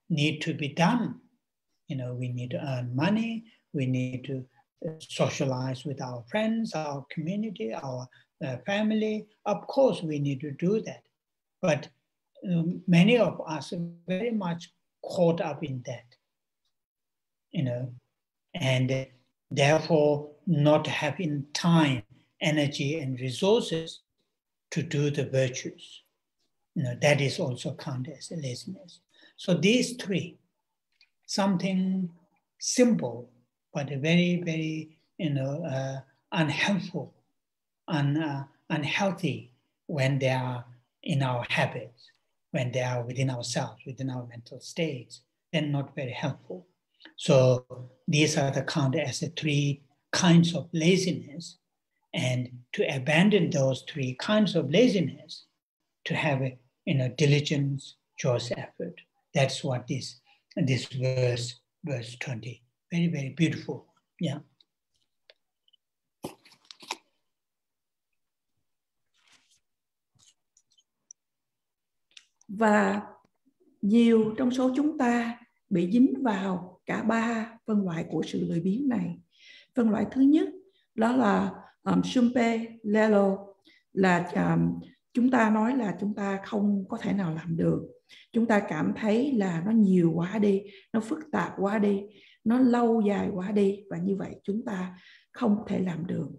need to be done. We need to earn money, we need to socialize with our friends, our community, our family. Of course, we need to do that. But many of us are very much caught up in that, and therefore not having time, energy, and resources to do the virtues. That is also counted as a laziness. So these three, something simple, but very, very, unhelpful, unhealthy when they are in our habits, when they are within ourselves, within our mental states, then not very helpful. So these are the counted as the three kinds of laziness. And to abandon those three kinds of laziness, to have a diligence, choice, effort. That's what this verse 20. Very, very beautiful. Yeah. Và nhiều trong số chúng ta bị dính vào cả ba phân loại của sự lười biếng này. Phân loại thứ nhất đó là Shumpe Lelo, là chúng ta nói là chúng ta không có thể nào làm được. Chúng ta cảm thấy là nó nhiều quá đi, nó phức tạp quá đi, nó lâu dài quá đi, và như vậy chúng ta không thể làm được.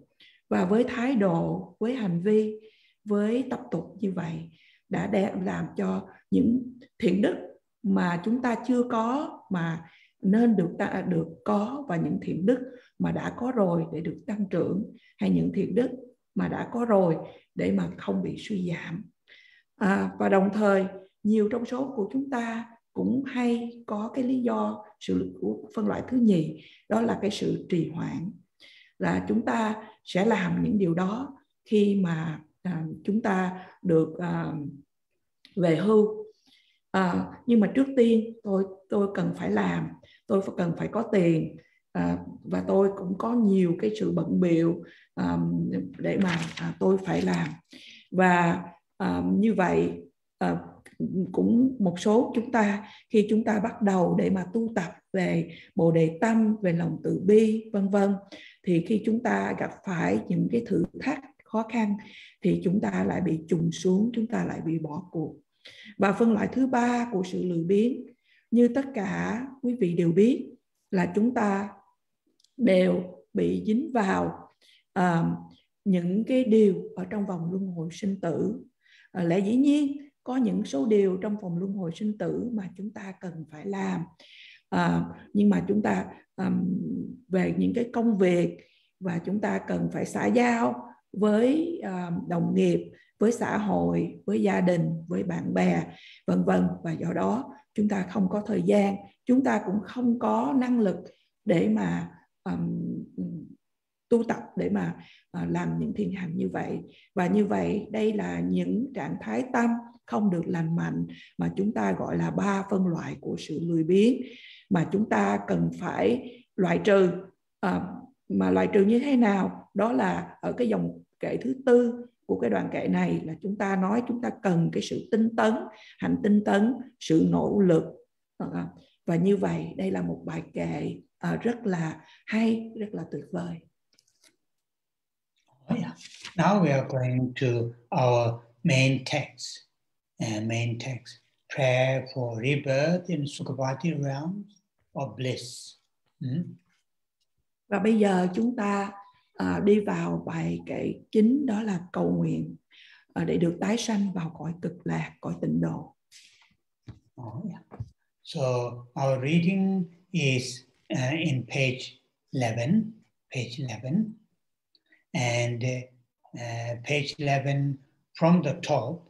Và với thái độ, với hành vi, với tập tục như vậy đã làm cho những thiện đức mà chúng ta chưa có mà nên được có, và những thiện đức mà đã có rồi để được tăng trưởng, hay những thiện đức mà đã có rồi để mà không bị suy giảm. Và đồng thời nhiều trong số của chúng ta cũng hay có cái lý do của phân loại thứ nhì, đó là cái sự trì hoãn. Là chúng ta sẽ làm những điều đó khi mà chúng ta được về hưu. Nhưng mà trước tiên tôi cần phải làm, tôi cần phải có tiền, và tôi cũng có nhiều cái sự bận bịu để mà tôi phải làm. Và như vậy cũng một số chúng ta, khi chúng ta bắt đầu để mà tu tập về Bồ Đề Tâm, về lòng từ bi, vân vân, thì khi chúng ta gặp phải những cái thử thách khó khăn thì chúng ta lại bị chùng xuống, chúng ta lại bị bỏ cuộc. Và phân loại thứ ba của sự lười biếng, như tất cả quý vị đều biết, là chúng ta đều bị dính vào những cái điều ở trong vòng luân hồi sinh tử. Lẽ dĩ nhiên có những số điều trong vòng luân hồi sinh tử mà chúng ta cần phải làm, nhưng mà chúng ta về những cái công việc, và chúng ta cần phải xã giao với đồng nghiệp, với xã hội, với gia đình, với bạn bè, vân vân. Và do đó chúng ta không có thời gian, chúng ta cũng không có năng lực để mà tu tập, để mà làm những thiền hành như vậy. Và như vậy đây là những trạng thái tâm không được lành mạnh mà chúng ta gọi là 3 phân loại của sự lười biếng, mà chúng ta cần phải loại trừ. Mà loại trừ như thế nào? Đó là ở cái dòng kệ thứ 4 của cái đoạn kệ này, là chúng ta nói chúng ta cần cái sự tinh tấn, hành tinh tấn, sự nỗ lực. Và như vậy đây là một bài kệ rất là hay, rất là tuyệt vời. Yeah. Now we are going to our main text. Main text: prayer for rebirth in Sukhavati realms of bliss. Và bây giờ chúng ta đi vào bài kệ chính, đó là cầu nguyện để được tái sanh vào cõi cực lạc, cõi tịnh độ. Yeah. So our reading is in page 11. Page 11. And page 11 from the top,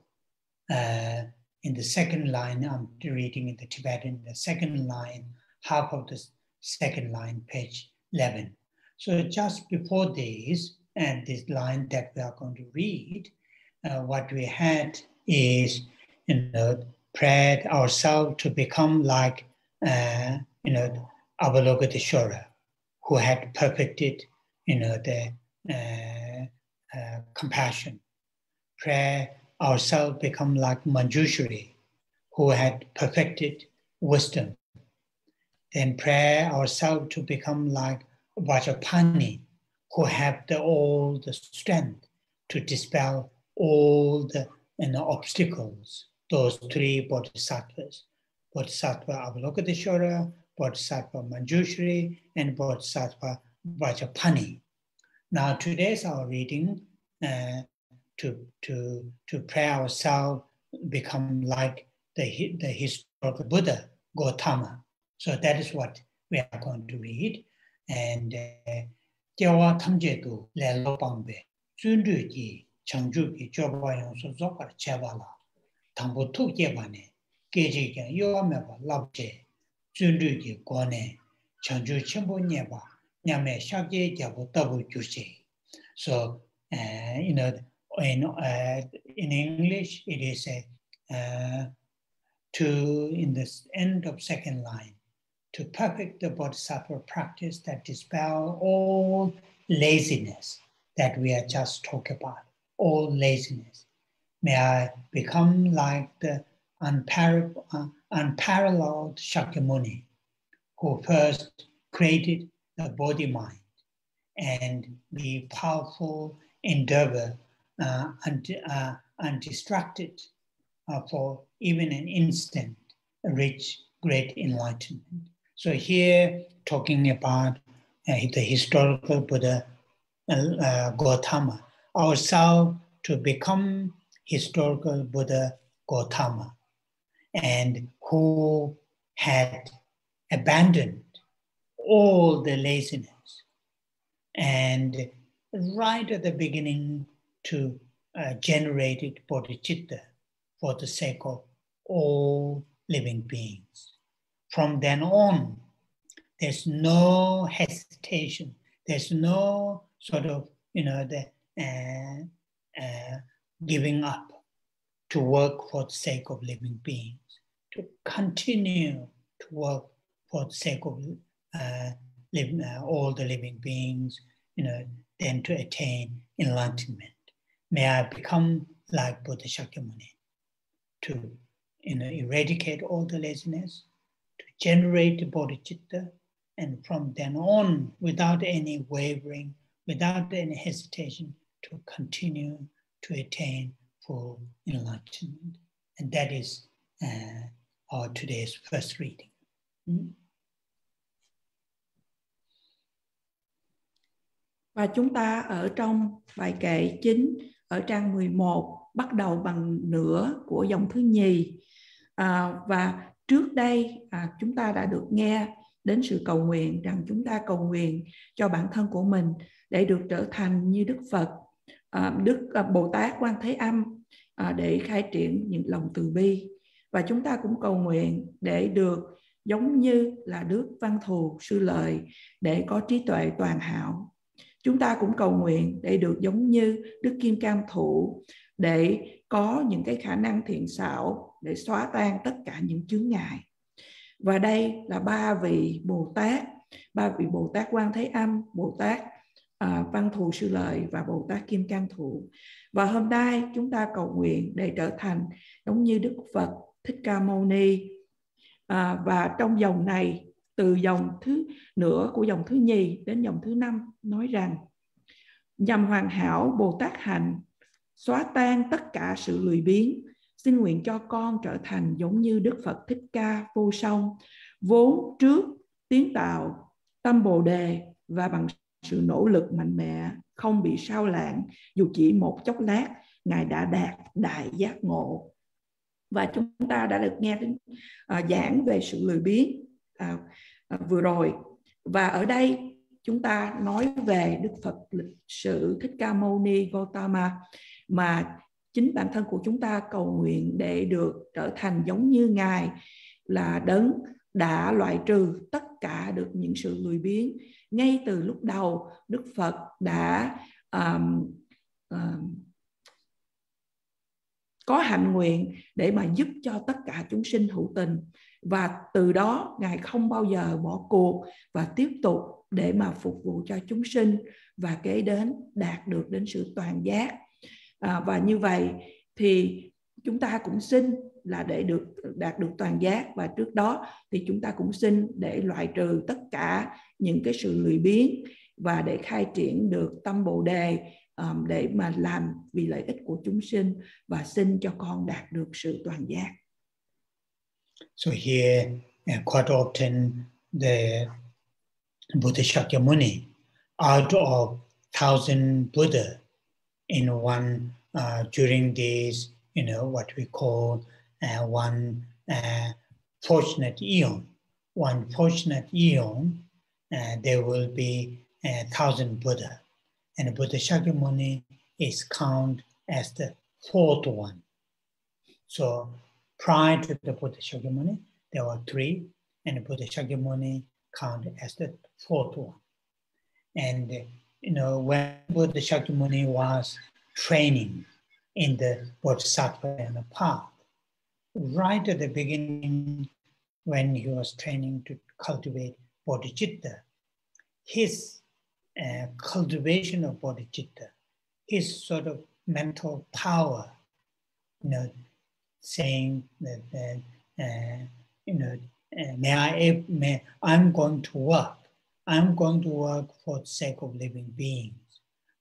in the second line, I'm reading in the Tibetan, the second line, half of the second line, page 11. So just before this, and this line that we are going to read, what we had is, prayed ourselves to become like, Avalokiteshvara, who had perfected, the compassion. Pray ourselves become like Manjushri, who had perfected wisdom. Then pray ourselves to become like Vajrapani, who have all the strength to dispel all the obstacles. Those 3 bodhisattvas: Bodhisattva Avalokiteshvara, Bodhisattva Manjushri, and Bodhisattva Vajrapani. Now today's our reading to pray ourselves become like the historical Buddha Gautama. So that is what we are going to read. And Jawa Tamjedu Le Lopangbe Sunduji Changjuki Jobayong Sozokar Chavala Tambu Tuk Jebane Geji Yoameva Labje Sunduji Gone Changju Chimbo Nyeba Nyame Shakje Jabu Tabu Jushi. So in English it is in the end of second line, to perfect the bodhisattva practice that dispel all laziness that we are just talking about, all laziness. May I become like the unparalleled Shakyamuni, who first created the body-mind, and be powerful endeavor undistracted for even an instant, reach great enlightenment. So here talking about the historical Buddha Gautama, ourselves to become historical Buddha Gautama, and who had abandoned all the laziness, and right at the beginning to generated bodhicitta for the sake of all living beings. From then on, there's no hesitation. There's no sort of, giving up to work for the sake of living beings, to continue to work for the sake of all the living beings, then to attain enlightenment. May I become like Buddha Shakyamuni, to eradicate all the laziness, to generate the bodhicitta, and from then on, without any wavering, without any hesitation, to continue to attain full enlightenment. And that is our today's first reading. Và chúng ta ở trong bài kệ 9 ở trang 11 bắt đầu bằng nửa của dòng thứ nhì. Và trước đây chúng ta đã được nghe đến sự cầu nguyện rằng chúng ta cầu nguyện cho bản thân của mình để được trở thành như Đức Phật, Đức Bồ Tát Quan Thế Âm, để khai triển những lòng từ bi. Và chúng ta cũng cầu nguyện để được giống như là Đức Văn Thù Sư Lợi, để có trí tuệ toàn hảo. Chúng ta cũng cầu nguyện để được giống như Đức Kim Cang Thụ, để có những cái khả năng thiện xảo để xóa tan tất cả những chướng ngại. Và đây là ba vị Bồ Tát Quan Thế Âm, Bồ Tát Văn Thù Sư Lợi và Bồ Tát Kim Cang Thụ. Và hôm nay chúng ta cầu nguyện để trở thành giống như Đức Phật Thích Ca Mâu Ni. Và trong dòng này, từ dòng thứ nửa của dòng thứ nhì đến dòng thứ 5 nói rằng: nhằm hoàn hảo Bồ Tát hạnh, xóa tan tất cả sự lười biếng, xin nguyện cho con trở thành giống như Đức Phật Thích Ca vô song, vốn trước tiến tạo tâm Bồ Đề, và bằng sự nỗ lực mạnh mẽ không bị sao lãng, dù chỉ một chốc lát Ngài đã đạt đại giác ngộ. Và chúng ta đã được nghe đến giảng về sự lười biếng vừa rồi. Và ở đây chúng ta nói về Đức Phật lịch sử Thích Ca Mâu Ni Gautama, mà chính bản thân của chúng ta cầu nguyện để được trở thành giống như Ngài, là đấng đã loại trừ tất cả được những sự lười biếng. Ngay từ lúc đầu, Đức Phật đã có hạnh nguyện để mà giúp cho tất cả chúng sinh hữu tình. Và từ đó Ngài không bao giờ bỏ cuộc và tiếp tục để mà phục vụ cho chúng sinh, và kế đến đạt được đến sự toàn giác. Và như vậy thì chúng ta cũng xin là để được đạt được toàn giác, và trước đó thì chúng ta cũng xin để loại trừ tất cả những cái sự lười biếng và để khai triển được tâm Bồ Đề, để mà làm vì lợi ích của chúng sinh, và xin cho con đạt được sự toàn giác. So here, quite often the Buddha Shakyamuni, out of 1,000 Buddha in one during these, what we call one fortunate eon. One fortunate eon, there will be 1,000 Buddha, and Buddha Shakyamuni is counted as the fourth one. So prior to the Buddha Shakyamuni, there were 3, and Buddha Shakyamuni counted as the fourth one. And when Buddha Shakyamuni was training in the Bodhisattva path, right at the beginning, when he was training to cultivate bodhicitta, his cultivation of bodhicitta, his sort of mental power, saying that, I'm going to work. I'm going to work for the sake of living beings.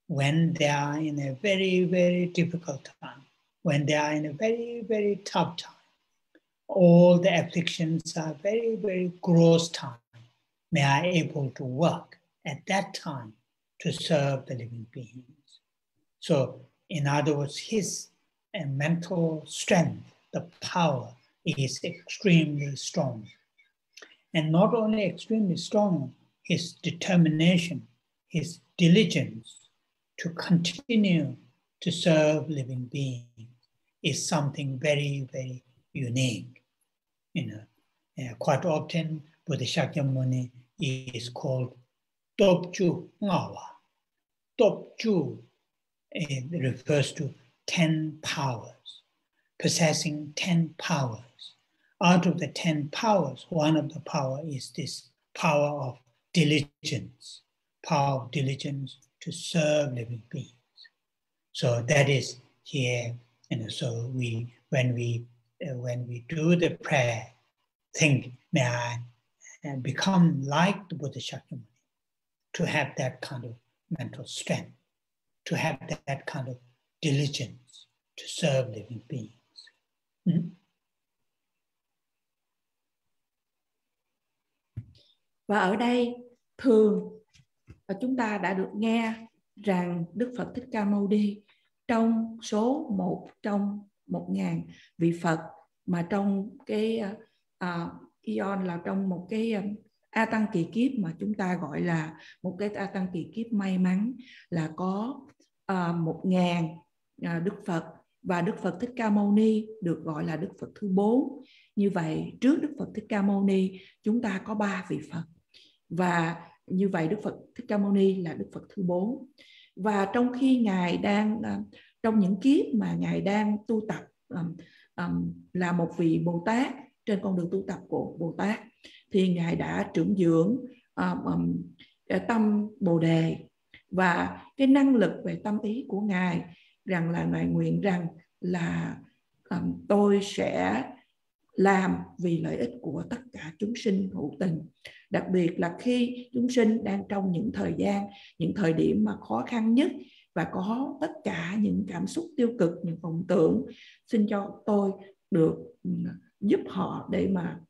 When they are in a very, very difficult time, when they are in a very, very tough time, all the afflictions are very, very gross time, may I able to work at that time to serve the living beings. So, in other words, his mental strength, the power, is extremely strong. And not only extremely strong, his determination, his diligence to continue to serve living beings is something very, very unique. Quite often Buddha Shakyamuni is called Topchu Ngawa. Topchu refers to 10 powers, possessing 10 powers. Out of the 10 powers, one of the power is this power of diligence, power of diligence to serve living beings. So that is here, so when we do the prayer, think, may I become like the Buddha Shakyamuni, to have that kind of mental strength, to have that kind of diligence to serve living beings. Và ở đây thường chúng ta đã được nghe rằng Đức Phật Thích Ca Mâu Ni trong số 1 trong 1000 vị Phật, mà trong cái Eon là trong một cái A Tăng kỳ kiếp mà chúng ta gọi là một cái A Tăng kỳ kiếp may mắn, là có 1000 Đức Phật, và Đức Phật Thích Ca Mâu Ni được gọi là Đức Phật thứ 4. Như vậy trước Đức Phật Thích Ca Mâu Ni chúng ta có 3 vị Phật, và như vậy Đức Phật Thích Ca Mâu Ni là Đức Phật thứ 4. Và trong khi Ngài đang trong những kiếp mà Ngài đang tu tập là một vị Bồ Tát trên con đường tu tập của Bồ Tát, thì Ngài đã trưởng dưỡng tâm Bồ Đề, và cái năng lực về tâm ý của Ngài rằng là Ngài nguyện rằng là tôi sẽ làm vì lợi ích của tất cả chúng sinh hữu tình, đặc biệt là khi chúng sinh đang trong những thời gian, những thời điểm mà khó khăn nhất và có tất cả những cảm xúc tiêu cực, những vọng tưởng, xin cho tôi được giúp họ để mà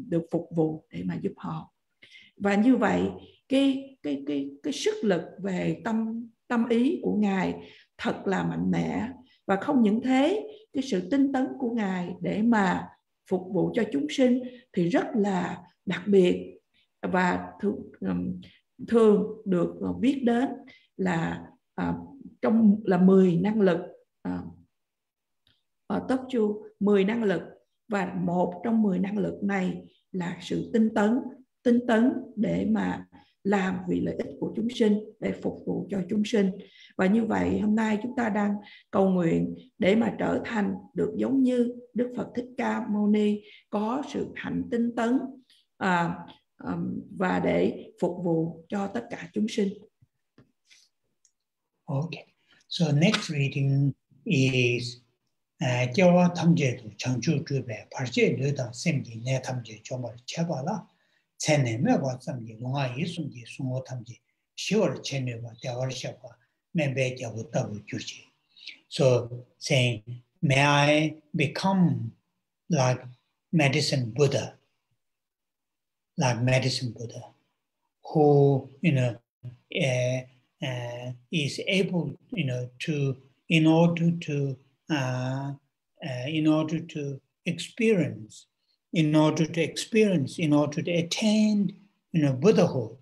được phục vụ, để mà giúp họ. Và như vậy cái sức lực về tâm ý của Ngài thật là mạnh mẽ, và không những thế, cái sự tinh tấn của Ngài để mà phục vụ cho chúng sinh thì rất là đặc biệt, và thường được biết đến là trong là 10 năng lực, top chu 10 năng lực, và một trong 10 năng lực này là sự tinh tấn để mà làm vì lợi ích của chúng sinh, để phục vụ cho chúng sinh. Và như vậy hôm nay chúng ta đang cầu nguyện để mà trở thành được giống như Đức Phật Thích Ca Mâu Ni, có sự hạnh tinh tấn và để phục vụ cho tất cả chúng sinh. Okay, so next reading is Kyawa Thamje to Changchu Drube, Parche Luda Semgi Ne Thamje Chomar Chabala, Tsene Meba Samgi, Lunga Yisumgi, Sungo Thamje, Shior Cheneva, Dawar Shapa, Membe Yavutavu Gyurji. So saying, may I become like Medicine Buddha, who, is able, to, in order to experience, in order to attain, Buddhahood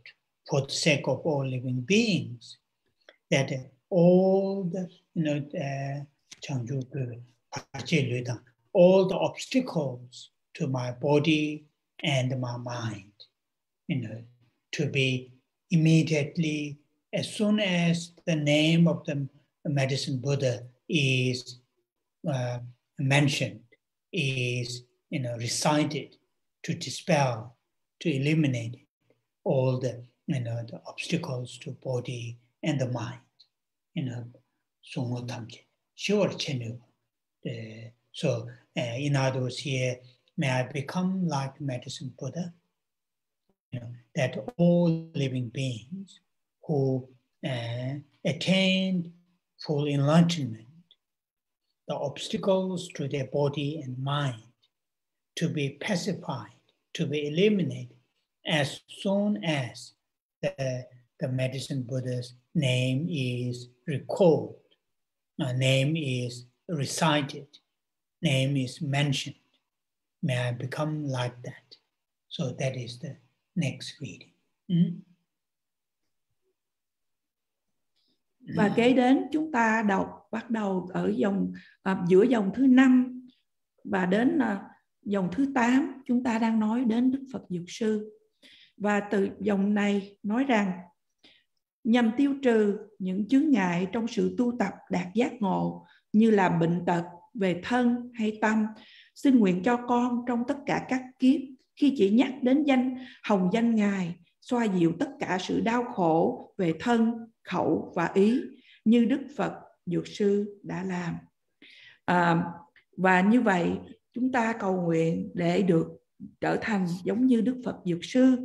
for the sake of all living beings, that all the, all the obstacles to my body and my mind, to be immediately, as soon as the name of the Medicine Buddha is mentioned, is recited, to dispel, to eliminate all the the obstacles to body and the mind. So in other words here, may I become like Medicine Buddha, that all living beings who attained full enlightenment, the obstacles to their body and mind, to be pacified, to be eliminated as soon as the Medicine Buddha's name is recalled, name is recited, name is mentioned. May I become like that. So that is the next reading. Và kế đến chúng ta bắt đầu ở giữa dòng thứ 5 Và đến dòng thứ 8 chúng ta đang nói đến Đức Phật Dược Sư. Và từ dòng này nói rằng nhằm tiêu trừ những chướng ngại trong sự tu tập đạt giác ngộ như là bệnh tật về thân hay tâm, xin nguyện cho con trong tất cả các kiếp, khi chỉ nhắc đến hồng danh Ngài, xoa dịu tất cả sự đau khổ về thân, khẩu và ý như Đức Phật Dược Sư đã làm. Và như vậy chúng ta cầu nguyện để được trở thành giống như Đức Phật Dược Sư,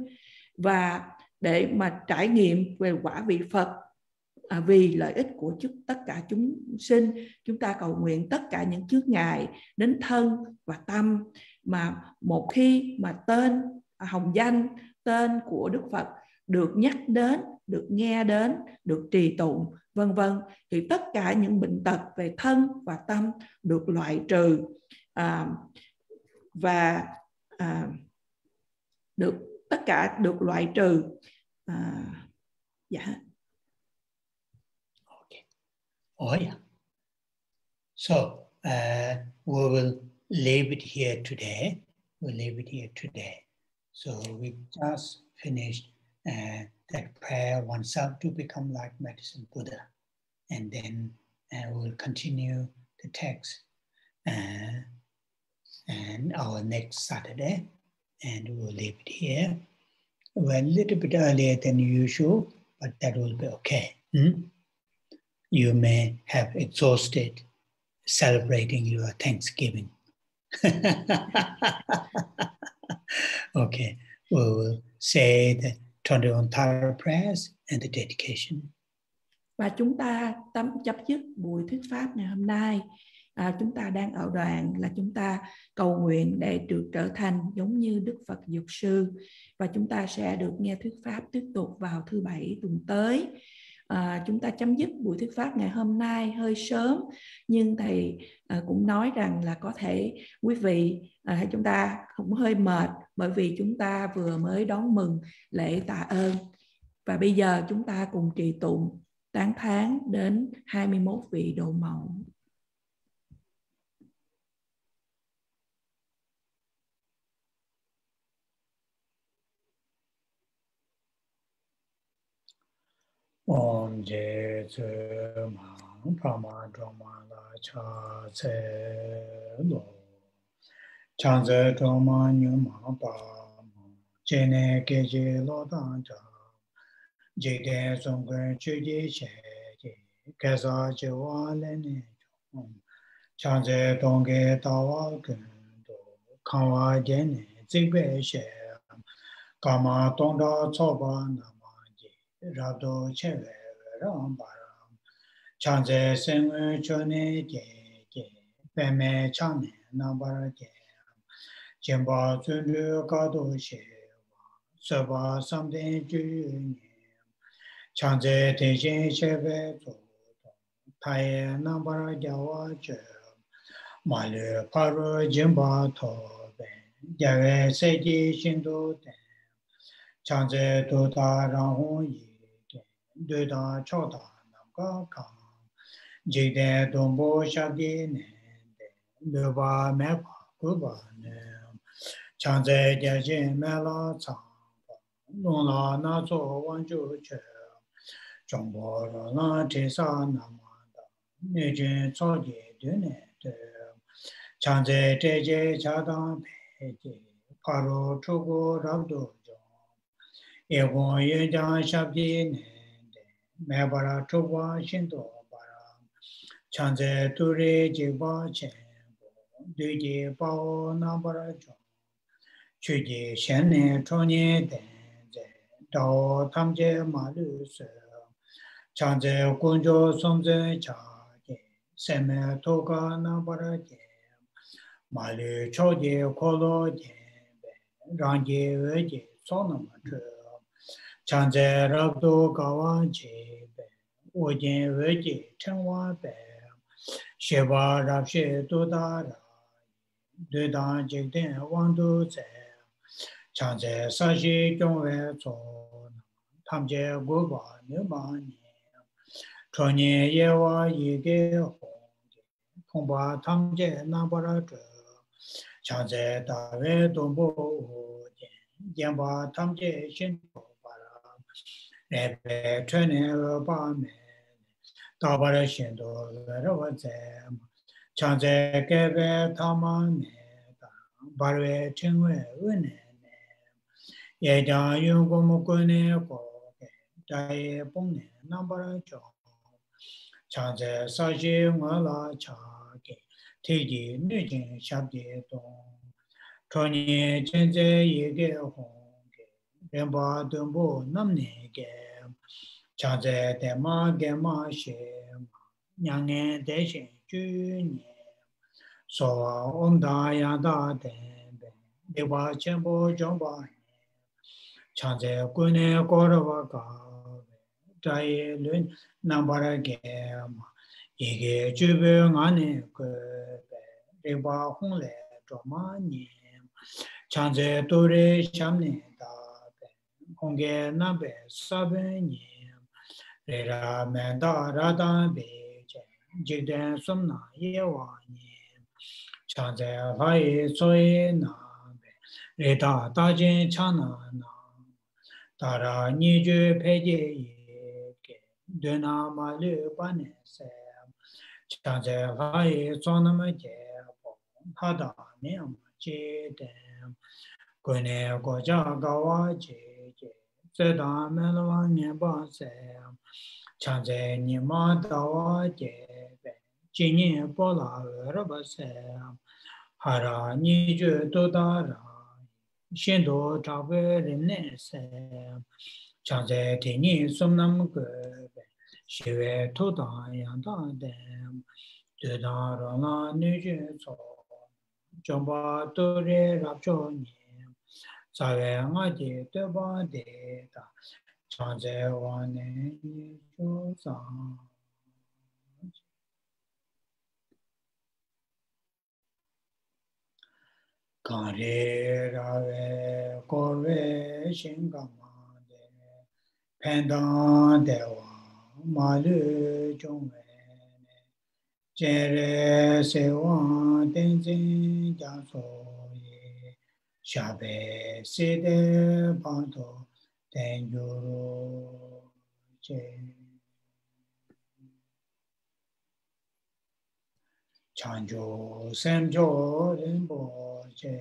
và để mà trải nghiệm về quả vị Phật vì lợi ích của tất cả chúng sinh. Chúng ta cầu nguyện tất cả những chướng ngại đến thân và tâm, mà một khi mà tên hồng danh, tên của Đức Phật được nhắc đến, được nghe đến, được trì tụng, vân vân, thì tất cả những bệnh tật về thân và tâm được loại trừ, và tất cả được loại trừ. Yeah. Okay. Oh yeah. So we will leave it here today. We'll leave it here today. So we just finished that prayer, oneself to become like Medicine Buddha, and then we'll continue the text and our next Saturday, and we'll leave it here. We're a little bit earlier than usual, but that will be okay. You may have exhausted celebrating your Thanksgiving. Okay, we will say the 21 Tara prayers and the dedication. Và chúng ta chấm dứt buổi thuyết pháp ngày hôm nay. Chúng ta đang ở đoạn là chúng ta cầu nguyện để được trở thành giống như Đức Phật Dược Sư, và chúng ta sẽ được nghe thuyết pháp tiếp tục vào thứ Bảy tuần tới. Chúng ta chấm dứt buổi thuyết pháp ngày hôm nay hơi sớm, nhưng thầy cũng nói rằng là có thể quý vị chúng ta cũng hơi mệt, bởi vì chúng ta vừa mới đón mừng lễ tạ ơn, và bây giờ chúng ta cùng trì tụng tán thán đến 21 vị độ mẫu. Om je tsu mang prama drama la cha se lo chan ze drama nyu ma pa je ne ke je lo dan cha je de song ge chu ji she je ke sa je wa le ne chan ze dong ge ta wa ge do kan wa je ne zi be she ka ma tong da cho ba na Rado Cheve Rambaram Chanze Sengwe Chone Je Peme Chane Nambara Je Jemba Zundu Gado She Soba Samden Ju Chanze Tejen Cheve Taye Nambara Jawa Je Malu Paru Jemba Tobe Jave Seji Shindo Ten Chanze Doda Rahon Yi Deux dans Choda Namka Jide Dombo Shadi Nuba Mepa Kuba Chanze Jaji Mela Tsang Luna Nazo Wanju Che Chombo Na Tisa Namanda Nijin Soji Dune Chanze Teje Chadan Peji Paro Chugo Rabdo Egon Yejan Shabdi Mebara Tuba Shinto Bara Chanze Ture Jiba Chen Duji Bao Nambara Chong Chuji Shenne Tonye Denze Dao Tamje Malu Se Chanze Kunjo Somze Chage Seme Toga Nambara Je Malu Choje Kolo Je Rangi Veje Sonama Chu Chanze Rabdo Gawa Jebe, Ojin Veji Tenwa Be, Sheba Rabshe Dodara, Dudan Jigden Wandu Ze, Chanze Sashi Jongwe Zon, Tamje Guba Nirmani, Chonye Yewa Yige Hongi, Kongba Tamje Nambara Chanze Tawe Dombo Yamba Tamje Shinto Para Rebe Trene Bame Tabara Shinto Veravazem Chanze Kebe Tamane Barwe Tingwe Une Yeja Yungumukune Ko Daye Pone Nambara Cho Chanze Saji Wala Chake Tiji Nujin Shabdi Dong Tony Chenze Yege Honge Remba Dumbo Namne Gem Chanze Dema Gema Shem Nyange Deshin Junye Soa Omda Yada Dembe Dewa Chenpo Jomba Chanze Kune Korava Gawe Daye Lun Nambara Gema Ige Jube Ngane Kebe Reba Hongle Dromanye Chanze Tore Shamne Dabe Honge Nabe Sabe Nyem Rera Menda Rada Beje Jigden Sumna Yewa Nyem Chanze Haye Soye Nabe Reda Tajin Chana Na Tara Niju Peje Yeke Duna Malu Bane Se Chanze Haye Sonama Jebo Hada Neam Jedem Kune Goja Gawa Jeje Seda Melwa Nyeba Sem Chanze Nima Dawa Jebe Jinye Bola Uraba Sem Hara Niju Dodara Shindo Tabe Rine Sem Chanze Tini Sumnam Gebe Shive Toda Yanda Dem Deda Rana Niju So Jomba Tore Rapcho Nyem Sawe Ngaji Teba Deta Chanze Wane Niju Sang Kare Rave Kore Shingama De Pendan Dewa Malu Jungwe Jere Sewa Tenzin Janso Ye Shabe Sede Panto Tenjuro Je Chanjo Semjo Rimbo Je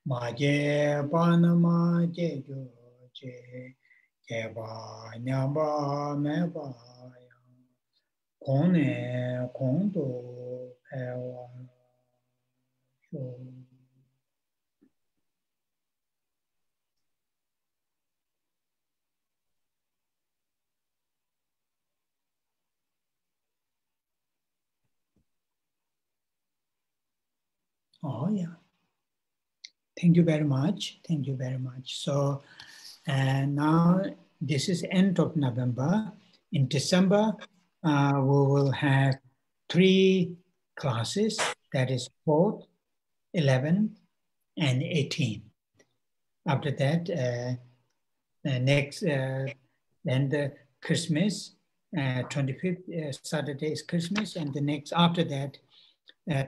Maje Panama Jejo Je Keba Nyamba Meba Kone Kondo Ewa Sho Oh yeah. Thank you very much. Thank you very much. So now this is end of November. In December, we will have 3 classes. That is 4th, 11th, and 18th. After that, next, then the Christmas, 25th Saturday is Christmas, and the next after that,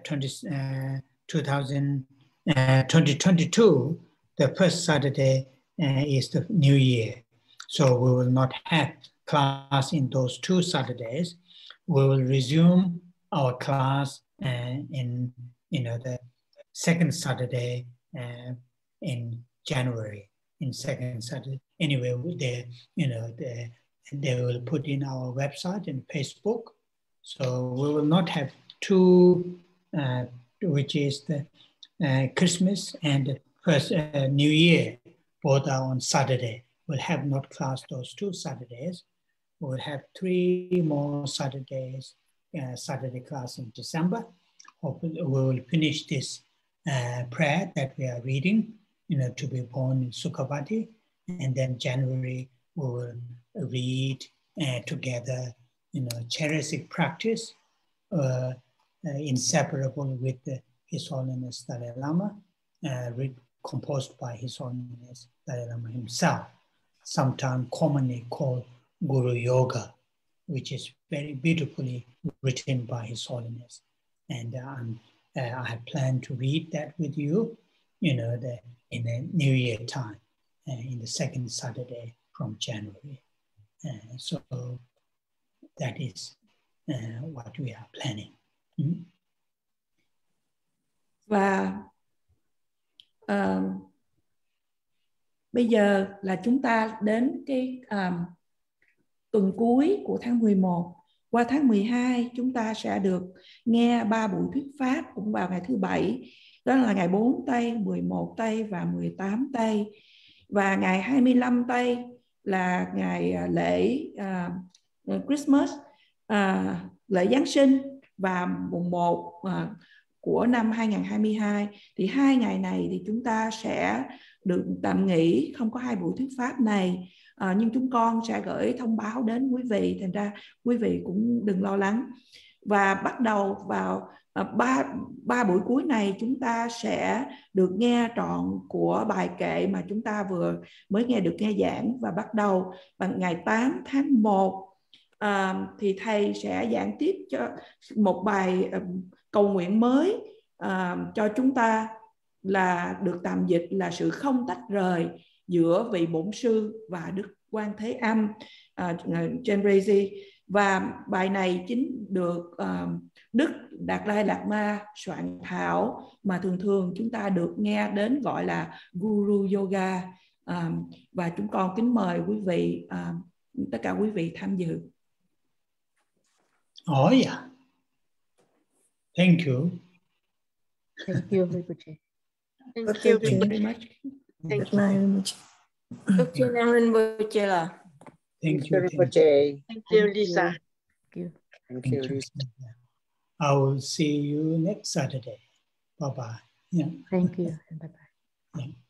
2022, the first Saturday is the New Year. So we will not have class in those 2 Saturdays. We will resume our class in the second Saturday in January. In second Saturday, anyway, they will put in our website and Facebook. So we will not have 2, which is the Christmas and the first New Year, both are on Saturday. We'll have not class those 2 Saturdays. We'll have 3 more Saturdays, Saturday class in December. Hopefully we will finish this prayer that we are reading, to be born in Sukhavati. And then January we will read together, Charisic practice, inseparable with His Holiness Dalai Lama, composed by His Holiness Dalai Lama himself, sometimes commonly called Guru Yoga, which is very beautifully written by His Holiness. And I'm I plan to read that with you, in the New Year time, in the second Saturday from January. So that is what we are planning. Và bây giờ là chúng ta đến cái tuần cuối của tháng 11. Qua tháng 12 chúng ta sẽ được nghe 3 buổi thuyết pháp cũng vào ngày thứ Bảy. Đó là ngày 4 Tây, 11 Tây và 18 Tây. Và ngày 25 Tây là ngày lễ Christmas, lễ Giáng sinh và mùng 1 của năm 2022. Thì 2 ngày này thì chúng ta sẽ được tạm nghỉ, không có 2 buổi thuyết pháp này. Nhưng chúng con sẽ gửi thông báo đến quý vị, thành ra quý vị cũng đừng lo lắng. Và bắt đầu vào 3 buổi cuối này chúng ta sẽ được nghe trọn của bài kệ mà chúng ta vừa mới được nghe giảng. Và bắt đầu bằng ngày 8 tháng 1 thì thầy sẽ giảng tiếp cho một bài cầu nguyện mới cho chúng ta, là được tạm dịch là sự không tách rời giữa vị bổn sư và Đức Quan Thế Âm, Chenrezig. Và bài này chính được Đức Đạt Lai Lạt Ma soạn thảo, mà thường thường chúng ta được nghe đến gọi là Guru Yoga. Và chúng con kính mời quý vị, tất cả quý vị tham dự. Oh yeah. Thank you. Thank you very much. Thank you very much. Thank you very much. Thank you very much. Thank you. Thank you, Lisa. Thank you, Lisa. I will see you next Saturday. Bye-bye. Yeah. Thank you. Bye-bye. Yeah.